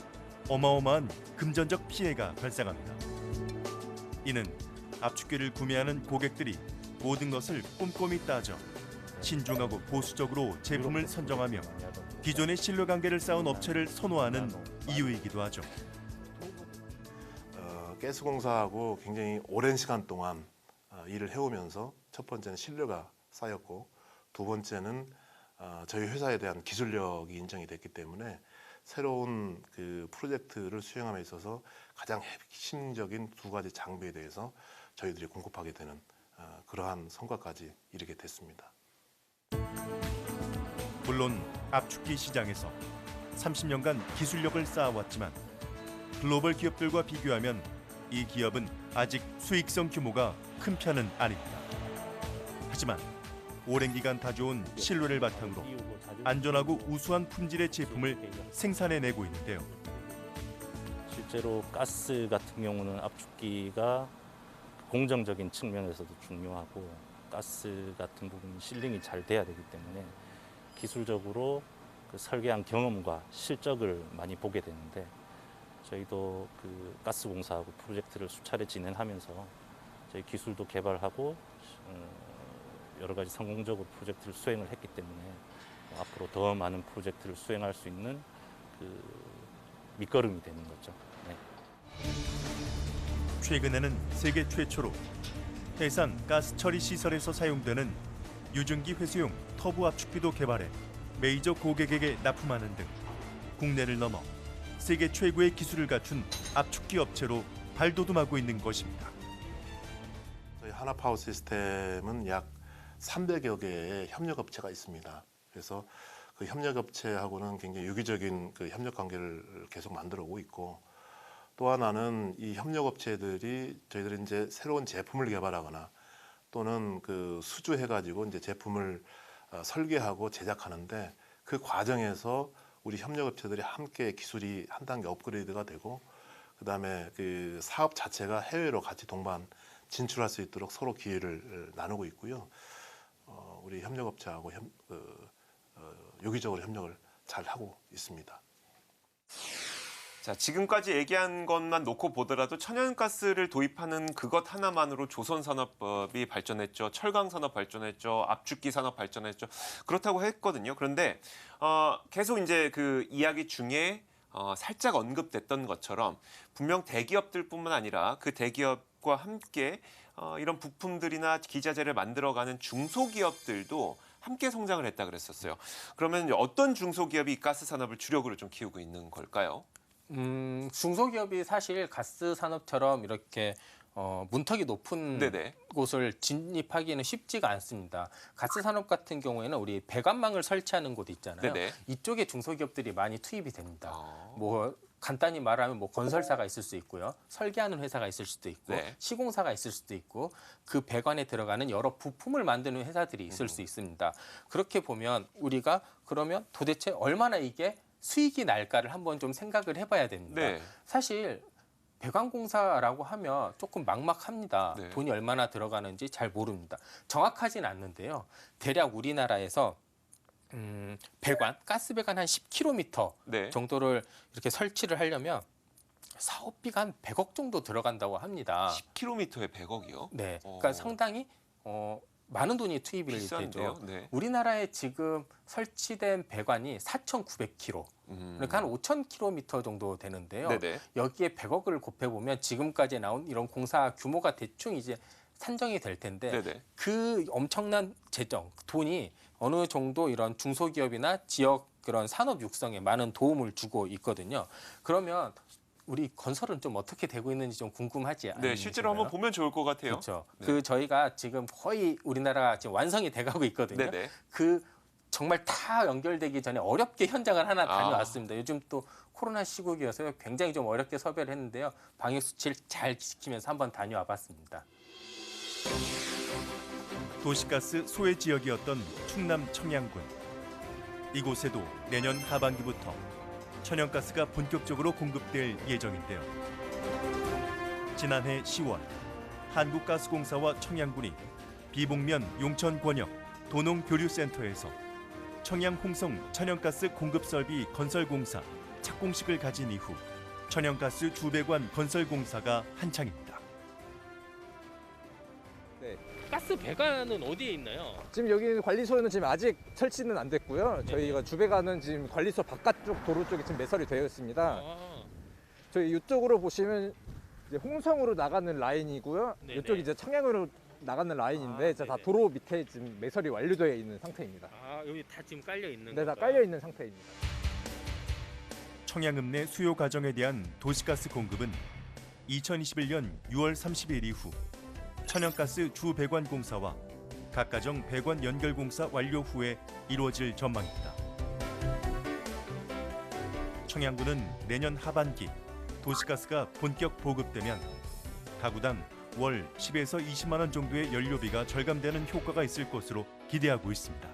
어마어마한 금전적 피해가 발생합니다. 이는 압축기를 구매하는 고객들이 모든 것을 꼼꼼히 따져 신중하고 보수적으로 제품을 선정하며 기존의 신뢰관계를 쌓은 업체를 선호하는 이유이기도 하죠. 가스공사하고 굉장히 오랜 시간 동안 일을 해오면서 첫 번째는 신뢰가 쌓였고 두 번째는 저희 회사에 대한 기술력이 인정이 됐기 때문에 새로운 그 프로젝트를 수행함에 있어서 가장 핵심적인 두 가지 장비에 대해서 저희들이 공급하게 되는 그러한 성과까지 이르게 됐습니다. 물론 압축기 시장에서 30년간 기술력을 쌓아왔지만 글로벌 기업들과 비교하면 이 기업은 아직 수익성 규모가 큰 편은 아닙니다. 하지만 오랜 기간 다져온 신뢰를 바탕으로 안전하고 우수한 품질의 제품을 생산해내고 있는데요. 실제로 가스 같은 경우는 압축기가 공정적인 측면에서도 중요하고 가스 같은 부분 실링이 잘 돼야 되기 때문에 기술적으로 그 설계한 경험과 실적을 많이 보게 되는데 저희도 그 가스공사하고 프로젝트를 수차례 진행하면서 저희 기술도 개발하고 여러 가지 성공적으로 프로젝트를 수행을 했기 때문에 앞으로 더 많은 프로젝트를 수행할 수 있는 그 밑거름이 되는 거죠. 네. 최근에는 세계 최초로 해상 가스 처리 시설에서 사용되는 유증기 회수용 터보 압축기도 개발해 메이저 고객에게 납품하는 등 국내를 넘어 세계 최고의 기술을 갖춘 압축기 업체로 발돋움하고 있는 것입니다. 저희 하나파워 시스템은 약 300여 개의 협력업체가 있습니다. 그래서 그 협력업체하고는 굉장히 유기적인 그 협력 관계를 계속 만들어 오고 있고, 또 하나는 이 협력업체들이 저희들이 이제 새로운 제품을 개발하거나 또는 그 수주해가지고 이제 제품을 설계하고 제작하는데, 그 과정에서 우리 협력업체들이 함께 기술이 한 단계 업그레이드가 되고, 그다음에 그 사업 자체가 해외로 같이 동반 진출할 수 있도록 서로 기회를 나누고 있고요. 우리 협력업체하고 유기적으로 협력을 잘 하고 있습니다. 자, 지금까지 얘기한 것만 놓고 보더라도 천연가스를 도입하는 그것 하나만으로 조선산업이 발전했죠. 철강산업 발전했죠. 압축기 산업 발전했죠. 그렇다고 했거든요. 그런데 계속 이제 그 이야기 중에 살짝 언급됐던 것처럼 분명 대기업들뿐만 아니라 그 대기업과 함께 이런 부품들이나 기자재를 만들어가는 중소기업들도 함께 성장을 했다 그랬었어요. 그러면 어떤 중소기업이 이 가스 산업을 주력으로 좀 키우고 있는 걸까요? 중소기업이 사실 가스 산업처럼 이렇게 문턱이 높은 네네. 곳을 진입하기는 쉽지가 않습니다. 가스 산업 같은 경우에는 우리 배관망을 설치하는 곳 있잖아요. 네네. 이쪽에 중소기업들이 많이 투입이 됩니다. 뭐 간단히 말하면 뭐 건설사가 있을 수 있고요, 설계하는 회사가 있을 수도 있고, 네. 시공사가 있을 수도 있고, 그 배관에 들어가는 여러 부품을 만드는 회사들이 있을 수 있습니다. 그렇게 보면 우리가 그러면 도대체 얼마나 이게 수익이 날까를 한번 좀 생각을 해봐야 됩니다. 네. 사실 배관공사라고 하면 조금 막막합니다. 네. 돈이 얼마나 들어가는지 잘 모릅니다. 정확하진 않는데요. 대략 우리나라에서 배관, 가스 배관 한 10km 네. 정도를 이렇게 설치를 하려면 사업비가 한 100억 정도 들어간다고 합니다. 10km에 100억이요? 네, 그러니까 상당히 많은 돈이 투입이 비싼데요? 되죠. 네. 우리나라에 지금 설치된 배관이 4,900km, 그러니까 한 5,000km 정도 되는데요. 네네. 여기에 100억을 곱해보면 지금까지 나온 이런 공사 규모가 대충 이제 산정이 될 텐데 네네. 그 엄청난 재정, 돈이 어느 정도 이런 중소기업이나 지역 그런 산업 육성에 많은 도움을 주고 있거든요. 그러면 우리 건설은 좀 어떻게 되고 있는지 좀 궁금하지 않으신가요? 네, 실제로 한번 보면 좋을 것 같아요. 그렇죠. 네. 그 저희가 지금 거의 우리나라가 지금 완성이 돼가고 있거든요. 네네. 그 정말 다 연결되기 전에 어렵게 현장을 하나 다녀왔습니다. 요즘 또 코로나 시국이어서 굉장히 좀 어렵게 섭외를 했는데요. 방역 수칙을 잘 지키면서 한번 다녀와 봤습니다. 도시가스 소외 지역이었던 충남 청양군. 이곳에도 내년 하반기부터 천연가스가 본격적으로 공급될 예정인데요. 지난해 10월 한국가스공사와 청양군이 비봉면 용천권역 도농교류센터에서 청양 홍성 천연가스 공급설비 건설공사 착공식을 가진 이후 천연가스 주배관 건설공사가 한창입니다. 가스 배관은 어디에 있나요? 지금 여기 관리소에는 지금 아직 설치는 안 됐고요. 저희가 주배관은 지금 관리소 바깥쪽 도로 쪽에 지금 매설이 되어 있습니다. 저희 이쪽으로 보시면 이제 홍성으로 나가는 라인이고요. 네네. 이쪽이 이제 청양으로 나가는 라인인데 다 네네. 도로 밑에 지금 매설이 완료되어 있는 상태입니다. 여기 다 지금 깔려 있는 네, 다 깔려 있는 상태입니다. 청양읍 내 수요 과정에 대한 도시가스 공급은 2021년 6월 30일 이후 천연가스 주배관공사와 각가정 배관 연결공사 완료 후에 이루어질 전망입니다. 청양군은 내년 하반기 도시가스가 본격 보급되면 가구당 월 10에서 20만 원 정도의 연료비가 절감되는 효과가 있을 것으로 기대하고 있습니다.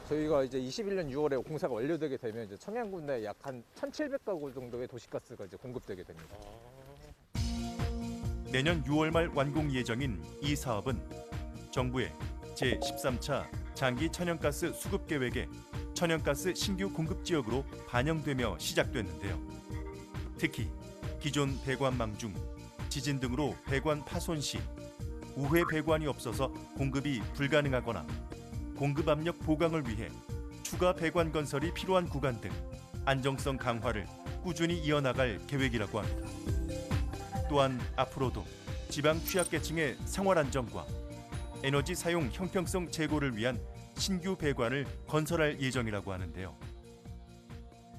저희가 이제 21년 6월에 공사가 완료되게 되면 이제 청양군 내에 약 한 1,700가구 정도의 도시가스가 이제 공급되게 됩니다. 내년 6월 말 완공 예정인 이 사업은 정부의 제13차 장기 천연가스 수급 계획에 천연가스 신규 공급 지역으로 반영되며 시작됐는데요. 특히 기존 배관망 중 지진 등으로 배관 파손 시 우회 배관이 없어서 공급이 불가능하거나 공급 압력 보강을 위해 추가 배관 건설이 필요한 구간 등 안정성 강화를 꾸준히 이어나갈 계획이라고 합니다. 또한 앞으로도 지방 취약계층의 생활 안정과 에너지 사용 형평성 제고를 위한 신규 배관을 건설할 예정이라고 하는데요.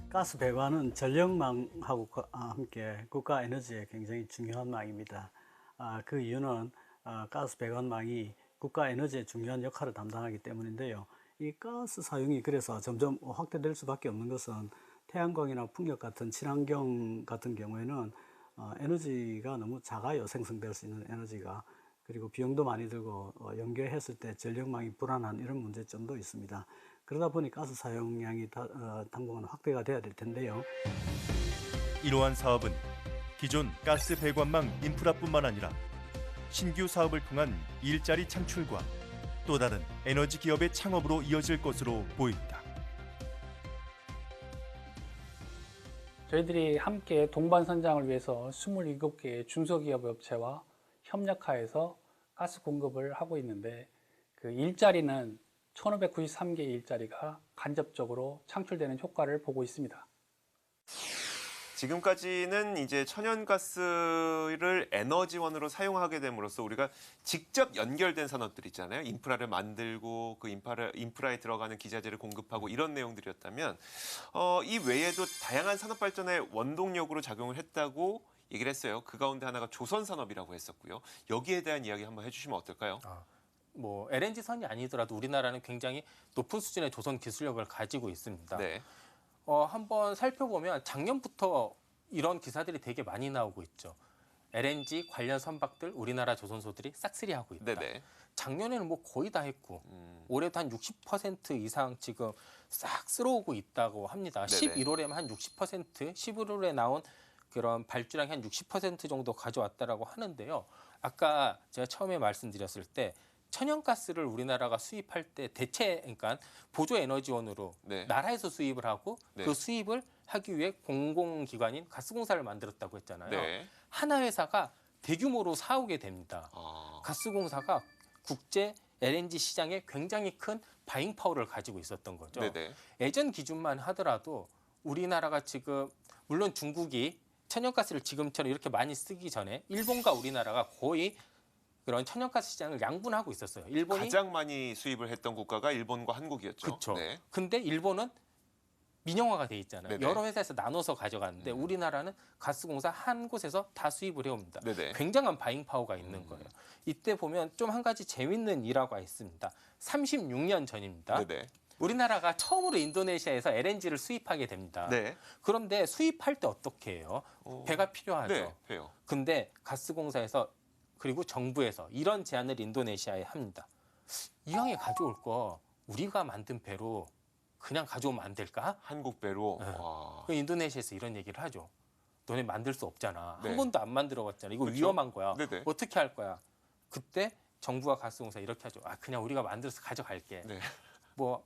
가스 배관은 전력망하고 함께 국가 에너지에 굉장히 중요한 망입니다. 그 이유는 가스 배관망이 국가 에너지에 중요한 역할을 담당하기 때문인데요. 이 가스 사용이 그래서 점점 확대될 수밖에 없는 것은 태양광이나 풍력 같은 친환경 같은 경우에는 에너지가 너무 작아요. 생성될 수 있는 에너지가. 그리고 비용도 많이 들고 연결했을 때 전력망이 불안한 이런 문제점도 있습니다. 그러다 보니 가스 사용량이 당분간 확대가 돼야 될 텐데요. 이러한 사업은 기존 가스 배관망 인프라뿐만 아니라 신규 사업을 통한 일자리 창출과 또 다른 에너지 기업의 창업으로 이어질 것으로 보입니다. 저희들이 함께 동반선장을 위해서 27개의 중소기업 업체와 협력하여서 가스 공급을 하고 있는데 그 일자리는 1,593개의 일자리가 간접적으로 창출되는 효과를 보고 있습니다. 지금까지는 이제 천연가스를 에너지원으로 사용하게 됨으로써 우리가 직접 연결된 산업들 있잖아요. 인프라를 만들고 그 인프라에 들어가는 기자재를 공급하고 이런 내용들이었다면 이 외에도 다양한 산업 발전의 원동력으로 작용을 했다고 얘기를 했어요. 그 가운데 하나가 조선산업이라고 했었고요. 여기에 대한 이야기 한번 해주시면 어떨까요? 뭐 LNG선이 아니더라도 우리나라는 굉장히 높은 수준의 조선 기술력을 가지고 있습니다. 네. 한번 살펴보면 작년부터 이런 기사들이 되게 많이 나오고 있죠. LNG 관련 선박들 우리나라 조선소들이 싹쓸이하고 있다. 네네. 작년에는 뭐 거의 다 했고 올해도 한 60% 이상 지금 싹 쓸어오고 있다고 합니다. 네네. 11월에만 한 60%, 11월에 나온 그런 발주량이 한 60% 정도 가져왔다라고 하는데요. 아까 제가 처음에 말씀드렸을 때 천연가스를 우리나라가 수입할 때 대체 그러니까 보조 에너지원으로 네. 나라에서 수입을 하고 네. 그 수입을 하기 위해 공공기관인 가스공사를 만들었다고 했잖아요. 네. 하나 회사가 대규모로 사오게 됩니다. 가스공사가 국제 LNG 시장에 굉장히 큰 바잉 파워를 가지고 있었던 거죠. 네네. 예전 기준만 하더라도 우리나라가 지금 물론 중국이 천연가스를 지금처럼 이렇게 많이 쓰기 전에 일본과 우리나라가 거의 그런 천연가스 시장을 양분하고 있었어요. 일본이 가장 많이 수입을 했던 국가가 일본과 한국이었죠. 그렇죠. 네. 근데 일본은 민영화가 돼 있잖아요. 네네. 여러 회사에서 나눠서 가져가는데 우리나라는 가스공사 한 곳에서 다 수입을 해옵니다. 네네. 굉장한 바잉 파워가 있는 거예요. 이때 보면 좀 한 가지 재밌는 일화가 있습니다. 36년 전입니다. 네네. 우리나라가 처음으로 인도네시아에서 LNG를 수입하게 됩니다. 네. 그런데 수입할 때 어떻게 해요? 배가 필요하죠. 네. 배요. 근데 가스공사에서 그리고 정부에서 이런 제안을 인도네시아에 합니다. 이왕에 가져올 거 우리가 만든 배로 그냥 가져오면 안 될까? 한국 배로. 네. 와. 그 인도네시아에서 이런 얘기를 하죠. 너네 만들 수 없잖아. 네. 한 번도 안 만들어봤잖아. 이거 그렇죠. 위험한 거야. 네네. 어떻게 할 거야? 그때 정부와 가스공사 이렇게 하죠. 그냥 우리가 만들어서 가져갈게. 네. 뭐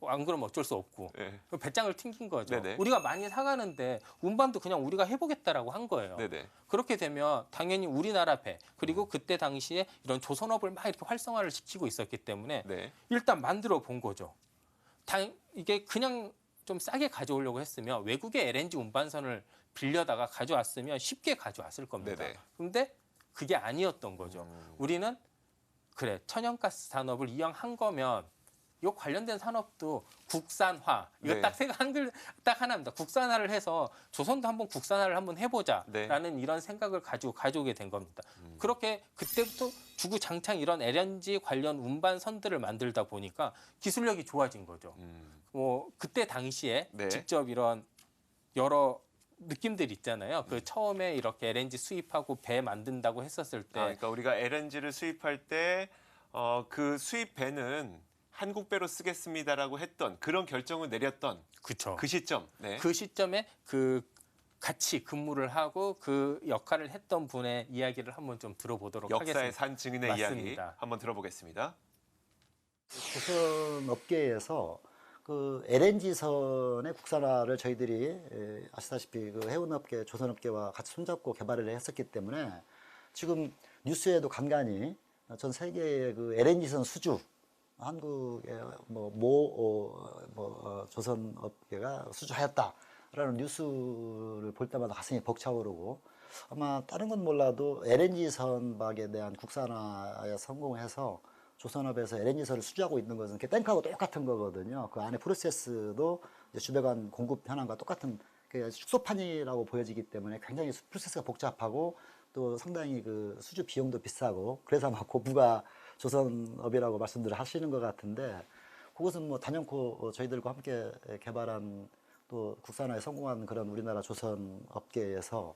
안 그러면 어쩔 수 없고. 네. 배짱을 튕긴 거죠. 네네. 우리가 많이 사가는데 운반도 그냥 우리가 해보겠다라고 한 거예요. 네네. 그렇게 되면 당연히 우리나라 배 그리고 그때 당시에 이런 조선업을 막 이렇게 활성화를 시키고 있었기 때문에 네. 일단 만들어 본 거죠. 이게 그냥 좀 싸게 가져오려고 했으면 외국의 LNG 운반선을 빌려다가 가져왔으면 쉽게 가져왔을 겁니다. 네네. 그런데 그게 아니었던 거죠. 우리는 그래 천연가스 산업을 이왕한 거면 이 관련된 산업도 국산화. 이거 네. 딱 한글 딱 하나입니다. 국산화를 해서 조선도 한번 국산화를 한번 해보자라는 네. 이런 생각을 가지고 가져오게 된 겁니다. 그렇게 그때부터 주구장창 이런 LNG 관련 운반선들을 만들다 보니까 기술력이 좋아진 거죠. 뭐 그때 당시에 네. 직접 이런 여러 느낌들 있잖아요. 그 처음에 이렇게 LNG 수입하고 배 만든다고 했었을 때 그러니까 우리가 LNG를 수입할 때 그 수입 배는 한국 배로 쓰겠습니다라고 했던 그런 결정을 내렸던 그쵸. 그 시점. 네. 그 시점에 그 같이 근무를 하고 그 역할을 했던 분의 이야기를 한번 좀 들어보도록 하겠습니다. 역사의 산 증인의 맞습니다. 이야기 한번 들어보겠습니다. 조선 업계에서 그 LNG선의 국산화를 저희들이 아시다시피 그 해운업계, 조선업계와 같이 손잡고 개발을 했었기 때문에 지금 뉴스에도 간간히 전 세계의 그 LNG선 수주, 한국의 조선업계가 수주하였다라는 뉴스를 볼 때마다 가슴이 벅차오르고 아마 다른 건 몰라도 LNG 선박에 대한 국산화에 성공해서 조선업에서 LNG선을 수주하고 있는 것은 탱크하고 똑같은 거거든요. 그 안에 프로세스도 이제 주배관 공급 현황과 똑같은 축소판이라고 보여지기 때문에 굉장히 프로세스가 복잡하고 또 상당히 그 수주 비용도 비싸고 그래서 아마 고부가 조선업이라고 말씀들을 하시는 것 같은데 그것은 뭐 단연코 저희들과 함께 개발한 또 국산화에 성공한 그런 우리나라 조선업계에서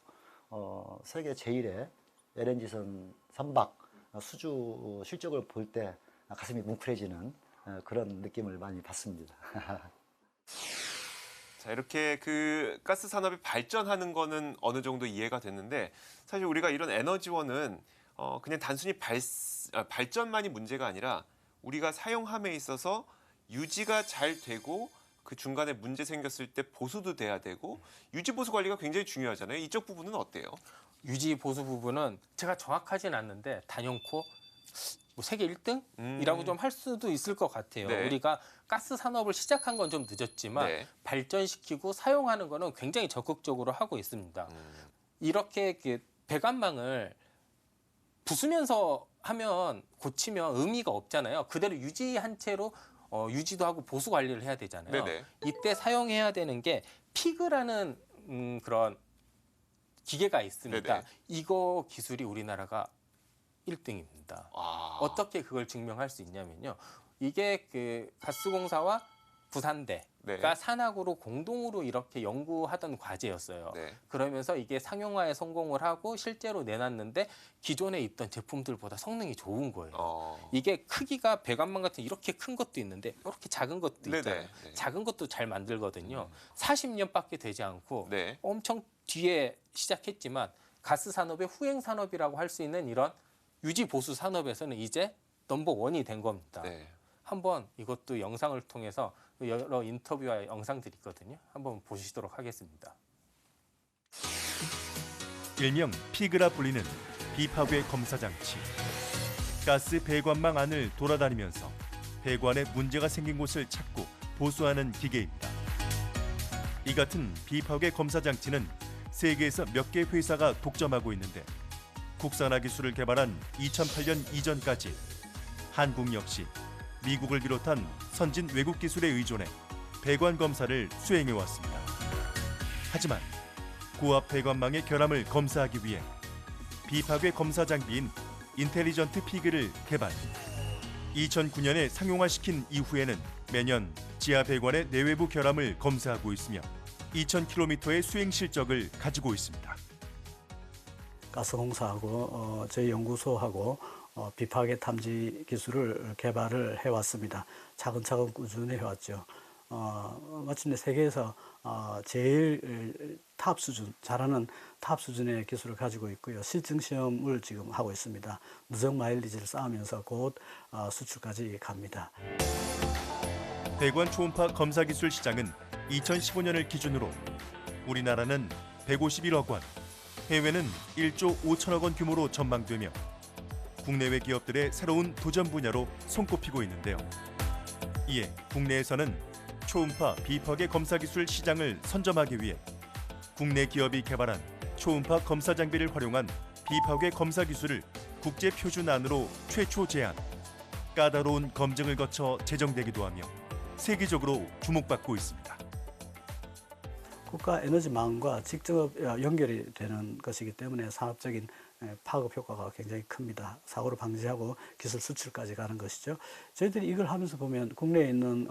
세계 제1의 LNG선 선박 수주 실적을 볼 때 가슴이 뭉클해지는 그런 느낌을 많이 받습니다. 자, 이렇게 그 가스 산업이 발전하는 거는 어느 정도 이해가 됐는데 사실 우리가 이런 에너지원은 그냥 단순히 발전만이 문제가 아니라 우리가 사용함에 있어서 유지가 잘 되고 그 중간에 문제 생겼을 때 보수도 돼야 되고 유지 보수 관리가 굉장히 중요하잖아요. 이쪽 부분은 어때요? 유지 보수 부분은 제가 정확하진 않는데 단연코 뭐 세계 1등이라고 좀 할 수도 있을 것 같아요. 네. 우리가 가스 산업을 시작한 건 좀 늦었지만 네. 발전시키고 사용하는 거는 굉장히 적극적으로 하고 있습니다. 이렇게 배관망을 부수면서 하면 고치면 의미가 없잖아요. 그대로 유지한 채로 유지도 하고 보수 관리를 해야 되잖아요. 네네. 이때 사용해야 되는 게 피그라는 그런 기계가 있습니다. 네네. 이거 기술이 우리나라가 1등입니다. 어떻게 그걸 증명할 수 있냐면요. 이게 그 가스공사와 부산대가 네. 산학으로 공동으로 이렇게 연구하던 과제였어요. 네. 그러면서 이게 상용화에 성공을 하고 실제로 내놨는데 기존에 있던 제품들보다 성능이 좋은 거예요. 이게 크기가 배관망 같은 이렇게 큰 것도 있는데 이렇게 작은 것도 네네. 있잖아요. 네. 작은 것도 잘 만들거든요. 40년밖에 되지 않고 네. 엄청 뒤에 시작했지만 가스 산업의 후행 산업이라고 할 수 있는 이런 유지 보수 산업에서는 이제 넘버 원이 된 겁니다. 네. 한번 이것도 영상을 통해서 여러 인터뷰와 영상들이 있거든요. 한번 보시도록 하겠습니다. 일명 피그라 불리는 비파괴 검사 장치. 가스 배관망 안을 돌아다니면서 배관에 문제가 생긴 곳을 찾고 보수하는 기계입니다. 이 같은 비파괴 검사 장치는 세계에서 몇 개 회사가 독점하고 있는데 국산화 기술을 개발한 2008년 이전까지 한국 역시 미국을 비롯한 선진 외국 기술에 의존해 배관 검사를 수행해 왔습니다. 하지만 고압 배관망의 결함을 검사하기 위해 비파괴 검사 장비인 인텔리전트 피그를 개발. 2009년에 상용화시킨 이후에는 매년 지하 배관의 내외부 결함을 검사하고 있으며 2,000km의 수행 실적을 가지고 있습니다. 가스공사하고 저희 연구소하고 비파괴 탐지 기술을 개발을 해왔습니다. 차근차근 꾸준히 해왔죠. 마침내 세계에서 제일 탑 수준, 잘하는 탑 수준의 기술을 가지고 있고요. 실증 시험을 지금 하고 있습니다. 누적 마일리지를 쌓으면서 곧 수출까지 갑니다. 배관 초음파 검사 기술 시장은 2015년을 기준으로 우리나라는 151억 원, 해외는 1조 5천억 원 규모로 전망되며 국내외 기업들의 새로운 도전 분야로 손꼽히고 있는데요. 이에 국내에서는 초음파 비파괴 검사 기술 시장을 선점하기 위해 국내 기업이 개발한 초음파 검사 장비를 활용한 비파괴 검사 기술을 국제 표준안으로 최초 제안. 까다로운 검증을 거쳐 제정되기도 하며 세계적으로 주목받고 있습니다. 국가 에너지망과 직접 연결이 되는 것이기 때문에 산업적인 파급 효과가 굉장히 큽니다. 사고를 방지하고 기술 수출까지 가는 것이죠. 저희들이 이걸 하면서 보면 국내에 있는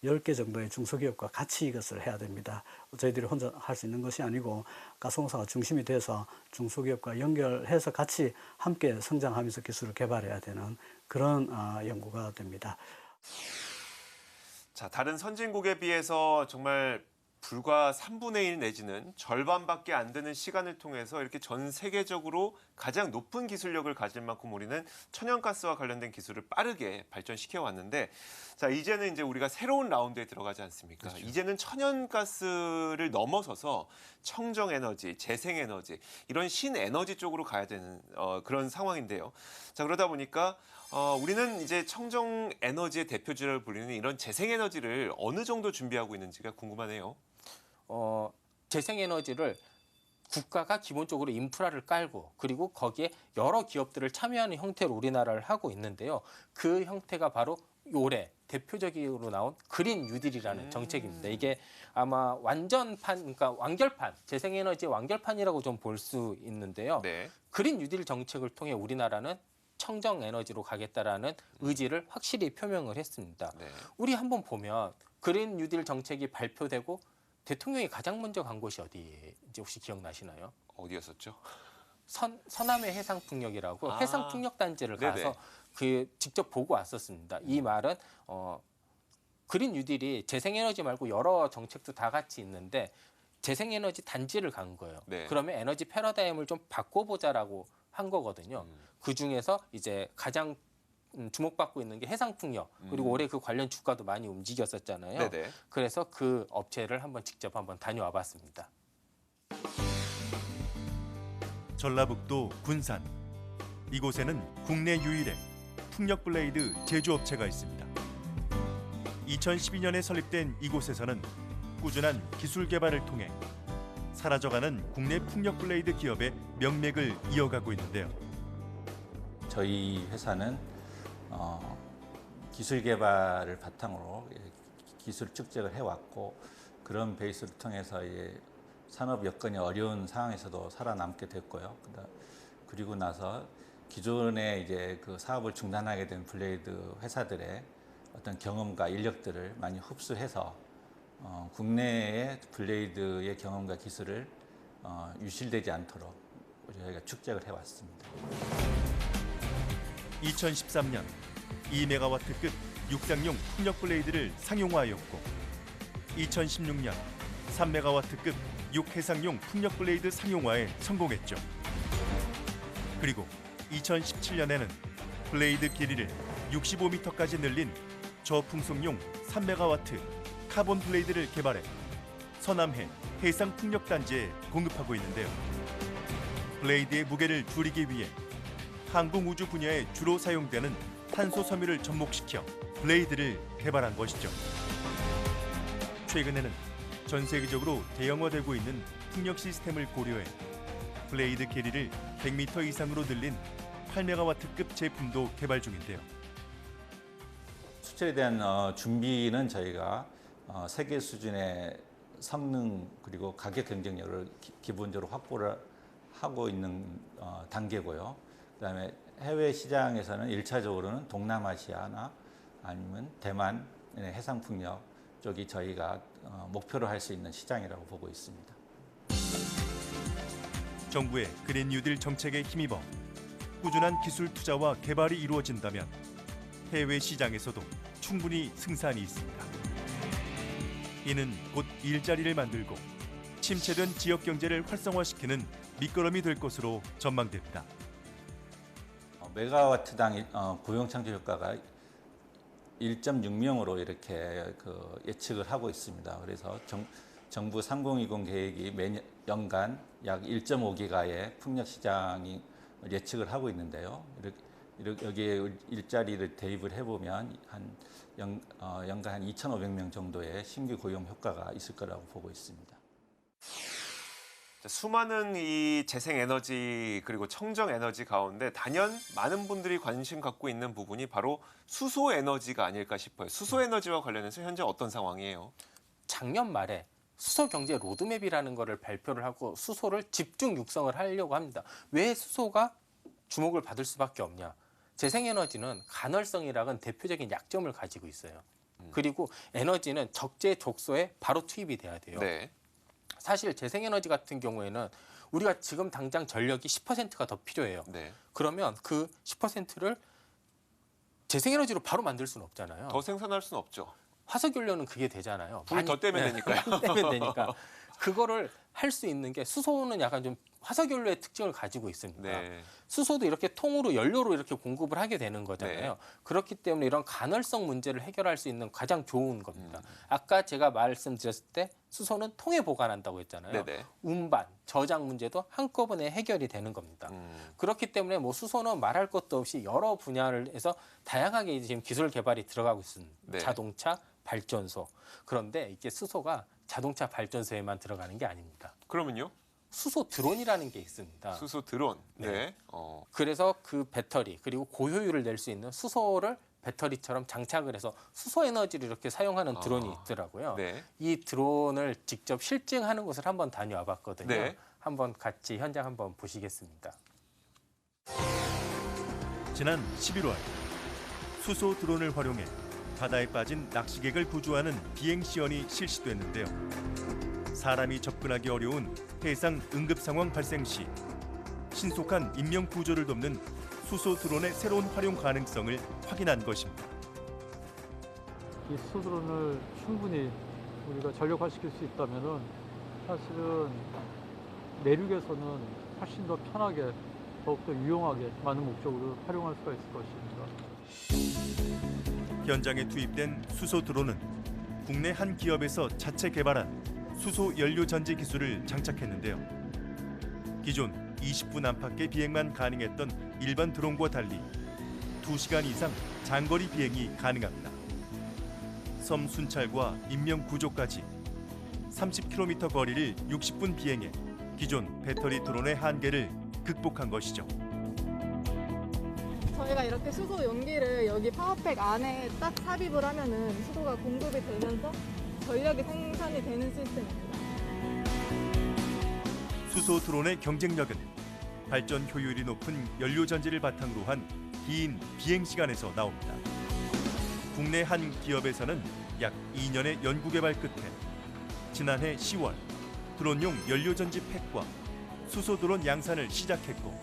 10개 정도의 중소기업과 같이 이것을 해야 됩니다. 저희들이 혼자 할 수 있는 것이 아니고 가스공사가 중심이 돼서 중소기업과 연결해서 같이 함께 성장하면서 기술을 개발해야 되는 그런 연구가 됩니다. 자, 다른 선진국에 비해서 정말 불과 3분의 1 내지는 절반밖에 안 되는 시간을 통해서 이렇게 전 세계적으로 가장 높은 기술력을 가질 만큼 우리는 천연가스와 관련된 기술을 빠르게 발전시켜 왔는데, 자, 이제는 이제 우리가 새로운 라운드에 들어가지 않습니까? 그렇죠. 이제는 천연가스를 넘어서서 청정에너지, 재생에너지, 이런 신에너지 쪽으로 가야 되는 그런 상황인데요. 자, 그러다 보니까 우리는 이제 청정 에너지의 대표주라고 불리는 이런 재생에너지를 어느 정도 준비하고 있는지가 궁금하네요. 재생에너지를 국가가 기본적으로 인프라를 깔고 그리고 거기에 여러 기업들을 참여하는 형태로 우리나라를 하고 있는데요. 그 형태가 바로 올해 대표적으로 나온 그린 뉴딜이라는 정책입니다. 이게 아마 완전판, 그러니까 완결판, 재생에너지의 완결판이라고 좀 볼 수 있는데요. 네. 그린 뉴딜 정책을 통해 우리나라는 청정 에너지로 가겠다라는 의지를 확실히 표명을 했습니다. 네. 우리 한번 보면 그린 뉴딜 정책이 발표되고 대통령이 가장 먼저 간 곳이 어디인지 혹시 기억나시나요? 어디였었죠? 서남해 해상풍력이라고 아. 해상풍력단지를 가서 네네. 그 직접 보고 왔었습니다. 이 말은 그린 뉴딜이 재생에너지 말고 여러 정책도 다 같이 있는데 재생에너지 단지를 간 거예요. 네. 그러면 에너지 패러다임을 좀 바꿔보자라고 한 거거든요. 그 중에서 이제 가장 주목받고 있는 게 해상풍력, 그리고 올해 그 관련 주가도 많이 움직였었잖아요. 네네. 그래서 그 업체를 직접 다녀와 봤습니다. 전라북도 군산. 이곳에는 국내 유일의 풍력 블레이드 제조업체가 있습니다. 2012년에 설립된 이곳에서는 꾸준한 기술 개발을 통해 사라져가는 국내 풍력 블레이드 기업의 명맥을 이어가고 있는데요. 저희 회사는 기술 개발을 바탕으로 기술 축적을 해왔고 그런 베이스를 통해서 산업 여건이 어려운 상황에서도 살아남게 됐고요. 그리고 나서 기존에 그 사업을 중단하게 된 블레이드 회사들의 어떤 경험과 인력들을 많이 흡수해서 국내의 블레이드의 경험과 기술을 유실되지 않도록 저희가 축적을 해왔습니다. 2013년 2메가와트급 육상용 풍력 블레이드를 상용화하였고 2016년 3메가와트급 육해상용 풍력 블레이드 상용화에 성공했죠. 그리고 2017년에는 블레이드 길이를 65m까지 늘린 저풍속용 3메가와트 카본 블레이드를 개발해 서남해 해상풍력단지에 공급하고 있는데요. 블레이드의 무게를 줄이기 위해 항공우주 분야에 주로 사용되는 탄소 섬유를 접목시켜 블레이드를 개발한 것이죠. 최근에는 전 세계적으로 대형화되고 있는 풍력 시스템을 고려해 블레이드 길이를 100m 이상으로 늘린 8메가와트급 제품도 개발 중인데요. 수출에 대한 준비는 저희가 세계 수준의 성능 그리고 가격 경쟁력을 기본적으로 확보를 하고 있는 단계고요. 그다음에 해외 시장에서는 1차적으로는 동남아시아나 아니면 대만 해상풍력 쪽이 저희가 목표로 할 수 있는 시장이라고 보고 있습니다. 정부의 그린 뉴딜 정책에 힘입어 꾸준한 기술 투자와 개발이 이루어진다면 해외 시장에서도 충분히 승산이 있습니다. 이는 곧 일자리를 만들고 침체된 지역 경제를 활성화시키는 밑거름이 될 것으로 전망됩니다. 메가와트당 고용 창출 효과가 1.6명으로 이렇게 예측을 하고 있습니다. 그래서 정부 3020 계획이 연간 약 1.5기가의 풍력 시장이 예측을 하고 있는데요. 여기에 일자리를 대입을 해보면 연간 한 2,500명 정도의 신규 고용 효과가 있을 거라고 보고 있습니다. 수많은 이 재생에너지 그리고 청정에너지 가운데 단연 많은 분들이 관심 갖고 있는 부분이 바로 수소에너지가 아닐까 싶어요. 수소에너지와 관련해서 현재 어떤 상황이에요? 작년 말에 수소경제 로드맵이라는 거를 발표를 하고 수소를 집중 육성을 하려고 합니다. 왜 수소가 주목을 받을 수밖에 없냐? 재생에너지는 간헐성이라는 대표적인 약점을 가지고 있어요. 그리고 에너지는 적재적소에 바로 투입이 돼야 돼요. 네. 사실 재생에너지 같은 경우에는 우리가 지금 당장 전력이 10%가 더 필요해요. 네. 그러면 그 10%를 재생에너지로 바로 만들 수는 없잖아요. 더 생산할 수는 없죠. 화석연료는 그게 되잖아요. 불을 더 떼면 되니까요. 떼면 되니까. 그거를 할 수 있는 게 수소는 약간 좀 화석연료의 특징을 가지고 있습니다. 네. 수소도 이렇게 통으로 연료로 이렇게 공급을 하게 되는 거잖아요. 네. 그렇기 때문에 이런 간헐성 문제를 해결할 수 있는 가장 좋은 겁니다. 아까 제가 말씀드렸을 때 수소는 통에 보관한다고 했잖아요. 네네. 운반, 저장 문제도 한꺼번에 해결이 되는 겁니다. 그렇기 때문에 뭐 수소는 말할 것도 없이 여러 분야를 해서 다양하게 지금 기술 개발이 들어가고 있습니다. 네. 자동차, 발전소. 그런데 이게 수소가 자동차 발전소에만 들어가는 게 아닙니다. 그러면요? 수소 드론이라는 게 있습니다. 수소 드론. 네. 네. 그래서 그 배터리 그리고 고효율을 낼 수 있는 수소를 배터리처럼 장착을 해서 수소 에너지를 이렇게 사용하는 드론이 있더라고요. 네. 이 드론을 직접 실증하는 곳을 한번 다녀와 봤거든요. 네. 한번 같이 현장 한번 보시겠습니다. 지난 11월 수소 드론을 활용해 바다에 빠진 낚시객을 구조하는 비행 시연이 실시됐는데요. 사람이 접근하기 어려운 해상 응급 상황 발생 시 신속한 인명 구조를 돕는 수소 드론의 새로운 활용 가능성을 확인한 것입니다. 이 수소 드론을 충분히 우리가 전력화시킬 수 있다면은 사실은 내륙에서는 훨씬 더 편하게 더욱더 유용하게 많은 목적으로 활용할 수가 있을 것입니다. 현장에 투입된 수소 드론은 국내 한 기업에서 자체 개발한 수소 연료 전지 기술을 장착했는데요. 기존 20분 안팎의 비행만 가능했던 일반 드론과 달리 2시간 이상 장거리 비행이 가능합니다. 섬 순찰과 인명 구조까지 30km 거리를 60분 비행해 기존 배터리 드론의 한계를 극복한 것이죠. 저희가 이렇게 수소 용기를 여기 파워팩 안에 딱 삽입을 하면은 수소가 공급이 되면서 전력이 생산이 되는 시스템입니다. 수소 드론의 경쟁력은 발전 효율이 높은 연료 전지를 바탕으로 한 긴 비행 시간에서 나옵니다. 국내 한 기업에서는 약 2년의 연구 개발 끝에 지난해 10월 드론용 연료 전지 팩과 수소 드론 양산을 시작했고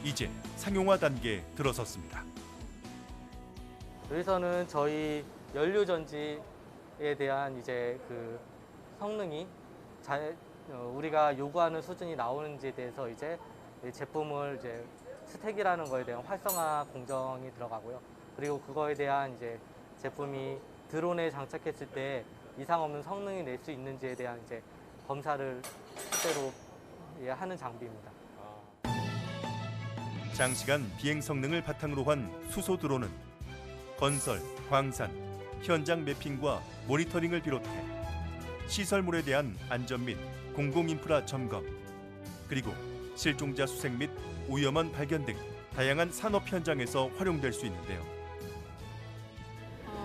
이제 상용화 단계에 들어섰습니다. 여기서는 저희 연료 전지에 대한 이제 그 성능이 우리가 요구하는 수준이 나오는지에 대해서 이제 제품을 이제 스택이라는 거에 대한 활성화 공정이 들어가고요. 그리고 그거에 대한 이제 제품이 드론에 장착했을 때 이상 없는 성능이 낼 수 있는지에 대한 이제 검사를 실제로 하는 장비입니다. 장시간 비행 성능을 바탕으로 한 수소 드론은 건설, 광산, 현장 매핑과 모니터링을 비롯해 시설물에 대한 안전 및 공공인프라 점검, 그리고 실종자 수색 및 오염원 발견 등 다양한 산업 현장에서 활용될 수 있는데요.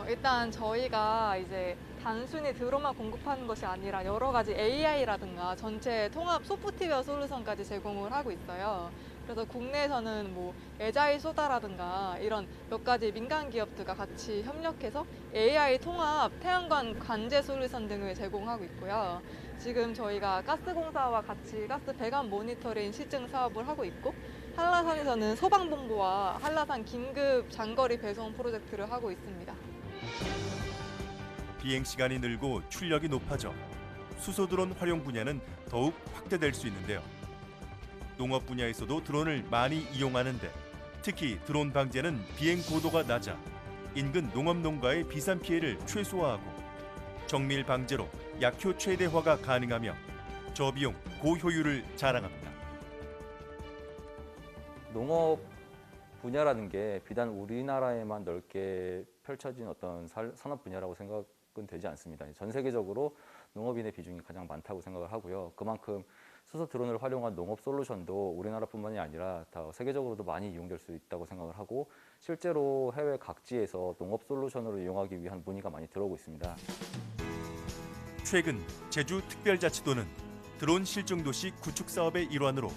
일단 저희가 이제 단순히 드론만 공급하는 것이 아니라 여러 가지 AI라든가 전체 통합 소프트웨어 솔루션까지 제공을 하고 있어요. 그래서 국내에서는 뭐 에자일 소다라든가 이런 몇 가지 민간 기업들과 같이 협력해서 AI 통합 태양광 관제 솔루션 등을 제공하고 있고요. 지금 저희가 가스공사와 같이 가스 배관 모니터링 실증 사업을 하고 있고, 한라산에서는 소방본부와 한라산 긴급 장거리 배송 프로젝트를 하고 있습니다. 비행 시간이 늘고 출력이 높아져 수소 드론 활용 분야는 더욱 확대될 수 있는데요. 농업 분야에서도 드론을 많이 이용하는데 특히 드론 방제는 비행 고도가 낮아 인근 농업 농가의 비산 피해를 최소화하고 정밀 방제로 약효 최대화가 가능하며 저비용 고효율을 자랑합니다. 농업 분야라는 게 비단 우리나라에만 넓게 펼쳐진 어떤 산업 분야라고 생각은 되지 않습니다. 전 세계적으로 농업인의 비중이 가장 많다고 생각을 하고요. 그만큼 수소 드론을 활용한 농업 솔루션도 우리나라뿐만이 아니라 다 세계적으로도 많이 이용될 수 있다고 생각을 하고, 실제로 해외 각지에서 농업 솔루션으로 이용하기 위한 문의가 많이 들어오고 있습니다. 최근 제주특별자치도는 드론 실증도시 구축 사업의 일환으로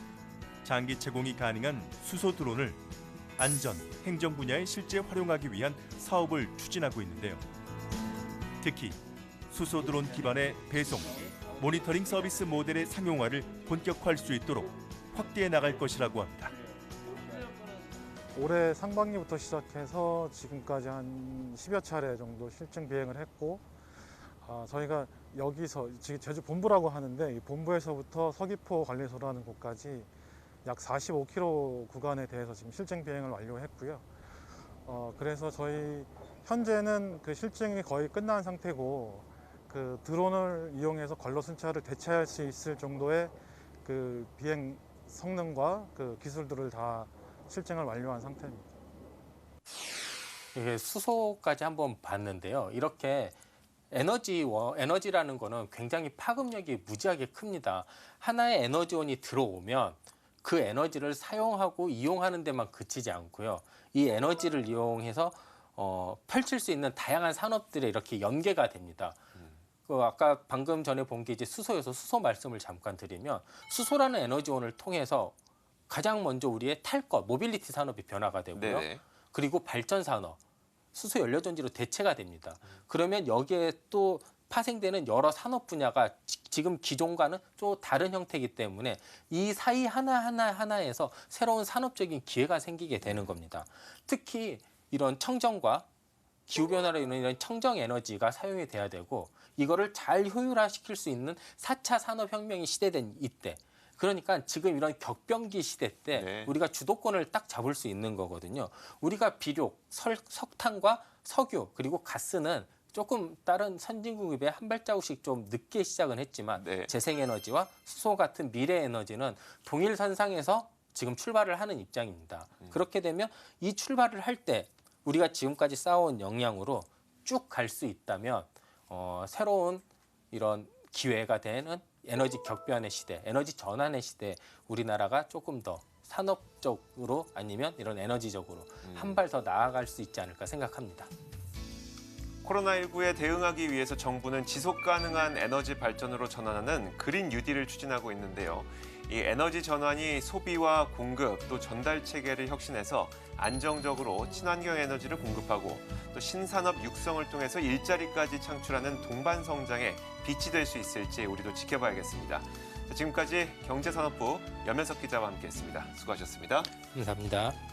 장기 제공이 가능한 수소 드론을 안전, 행정 분야에 실제 활용하기 위한 사업을 추진하고 있는데요. 특히 수소 드론 기반의 배송, 모니터링 서비스 모델의 상용화를 본격화할 수 있도록 확대해 나갈 것이라고 합니다. 올해 상반기부터 시작해서 지금까지 한 10여 차례 정도 실증 비행을 했고, 저희가 여기서 제주 본부라고 하는데 이 본부에서부터 서귀포 관리소라는 곳까지 약 45km 구간에 대해서 지금 실증 비행을 완료했고요. 그래서 저희 현재는 그 실증이 거의 끝난 상태고, 그 드론을 이용해서 관로 순찰을 대체할 수 있을 정도의 그 비행 성능과 그 기술들을 다 실증을 완료한 상태입니다. 이게 수소까지 한번 봤는데요. 이렇게 에너지라는 거는 굉장히 파급력이 무지하게 큽니다. 하나의 에너지원이 들어오면 그 에너지를 사용하고 이용하는 데만 그치지 않고요. 이 에너지를 이용해서 펼칠 수 있는 다양한 산업들에 이렇게 연계가 됩니다. 아까 방금 전에 본 게 이제 수소여서 수소 말씀을 잠깐 드리면, 수소라는 에너지원을 통해서 가장 먼저 우리의 탈 것, 모빌리티 산업이 변화가 되고요. 네네. 그리고 발전 산업, 수소 연료전지로 대체가 됩니다. 그러면 여기에 또 파생되는 여러 산업 분야가 지금 기존과는 또 다른 형태이기 때문에 이 사이 하나에서 새로운 산업적인 기회가 생기게 되는 겁니다. 특히 이런 청정과 기후변화로 인한 청정 에너지가 사용이 돼야 되고, 이거를 잘 효율화시킬 수 있는 4차 산업혁명이 시대된 이때, 그러니까 지금 이런 격변기 시대 때 우리가 주도권을 딱 잡을 수 있는 거거든요. 우리가 비록 석탄과 석유 그리고 가스는 조금 다른 선진국에 한 발자국씩 좀 늦게 시작은 했지만 재생에너지와 수소 같은 미래 에너지는 동일선상에서 지금 출발을 하는 입장입니다. 그렇게 되면 이 출발을 할 때 우리가 지금까지 쌓아온 역량으로 쭉 갈 수 있다면 새로운 이런 기회가 되는 에너지 격변의 시대, 에너지 전환의 시대에 우리나라가 조금 더 산업적으로 아니면 이런 에너지적으로 한 발 더 나아갈 수 있지 않을까 생각합니다. 코로나19에 대응하기 위해서 정부는 지속 가능한 에너지 발전으로 전환하는 그린 뉴딜을 추진하고 있는데요. 이 에너지 전환이 소비와 공급 또 전달 체계를 혁신해서 안정적으로 친환경 에너지를 공급하고 또 신산업 육성을 통해서 일자리까지 창출하는 동반 성장에 빛이 될 수 있을지 우리도 지켜봐야겠습니다. 지금까지 경제산업부 염현석 기자와 함께했습니다. 수고하셨습니다. 감사합니다.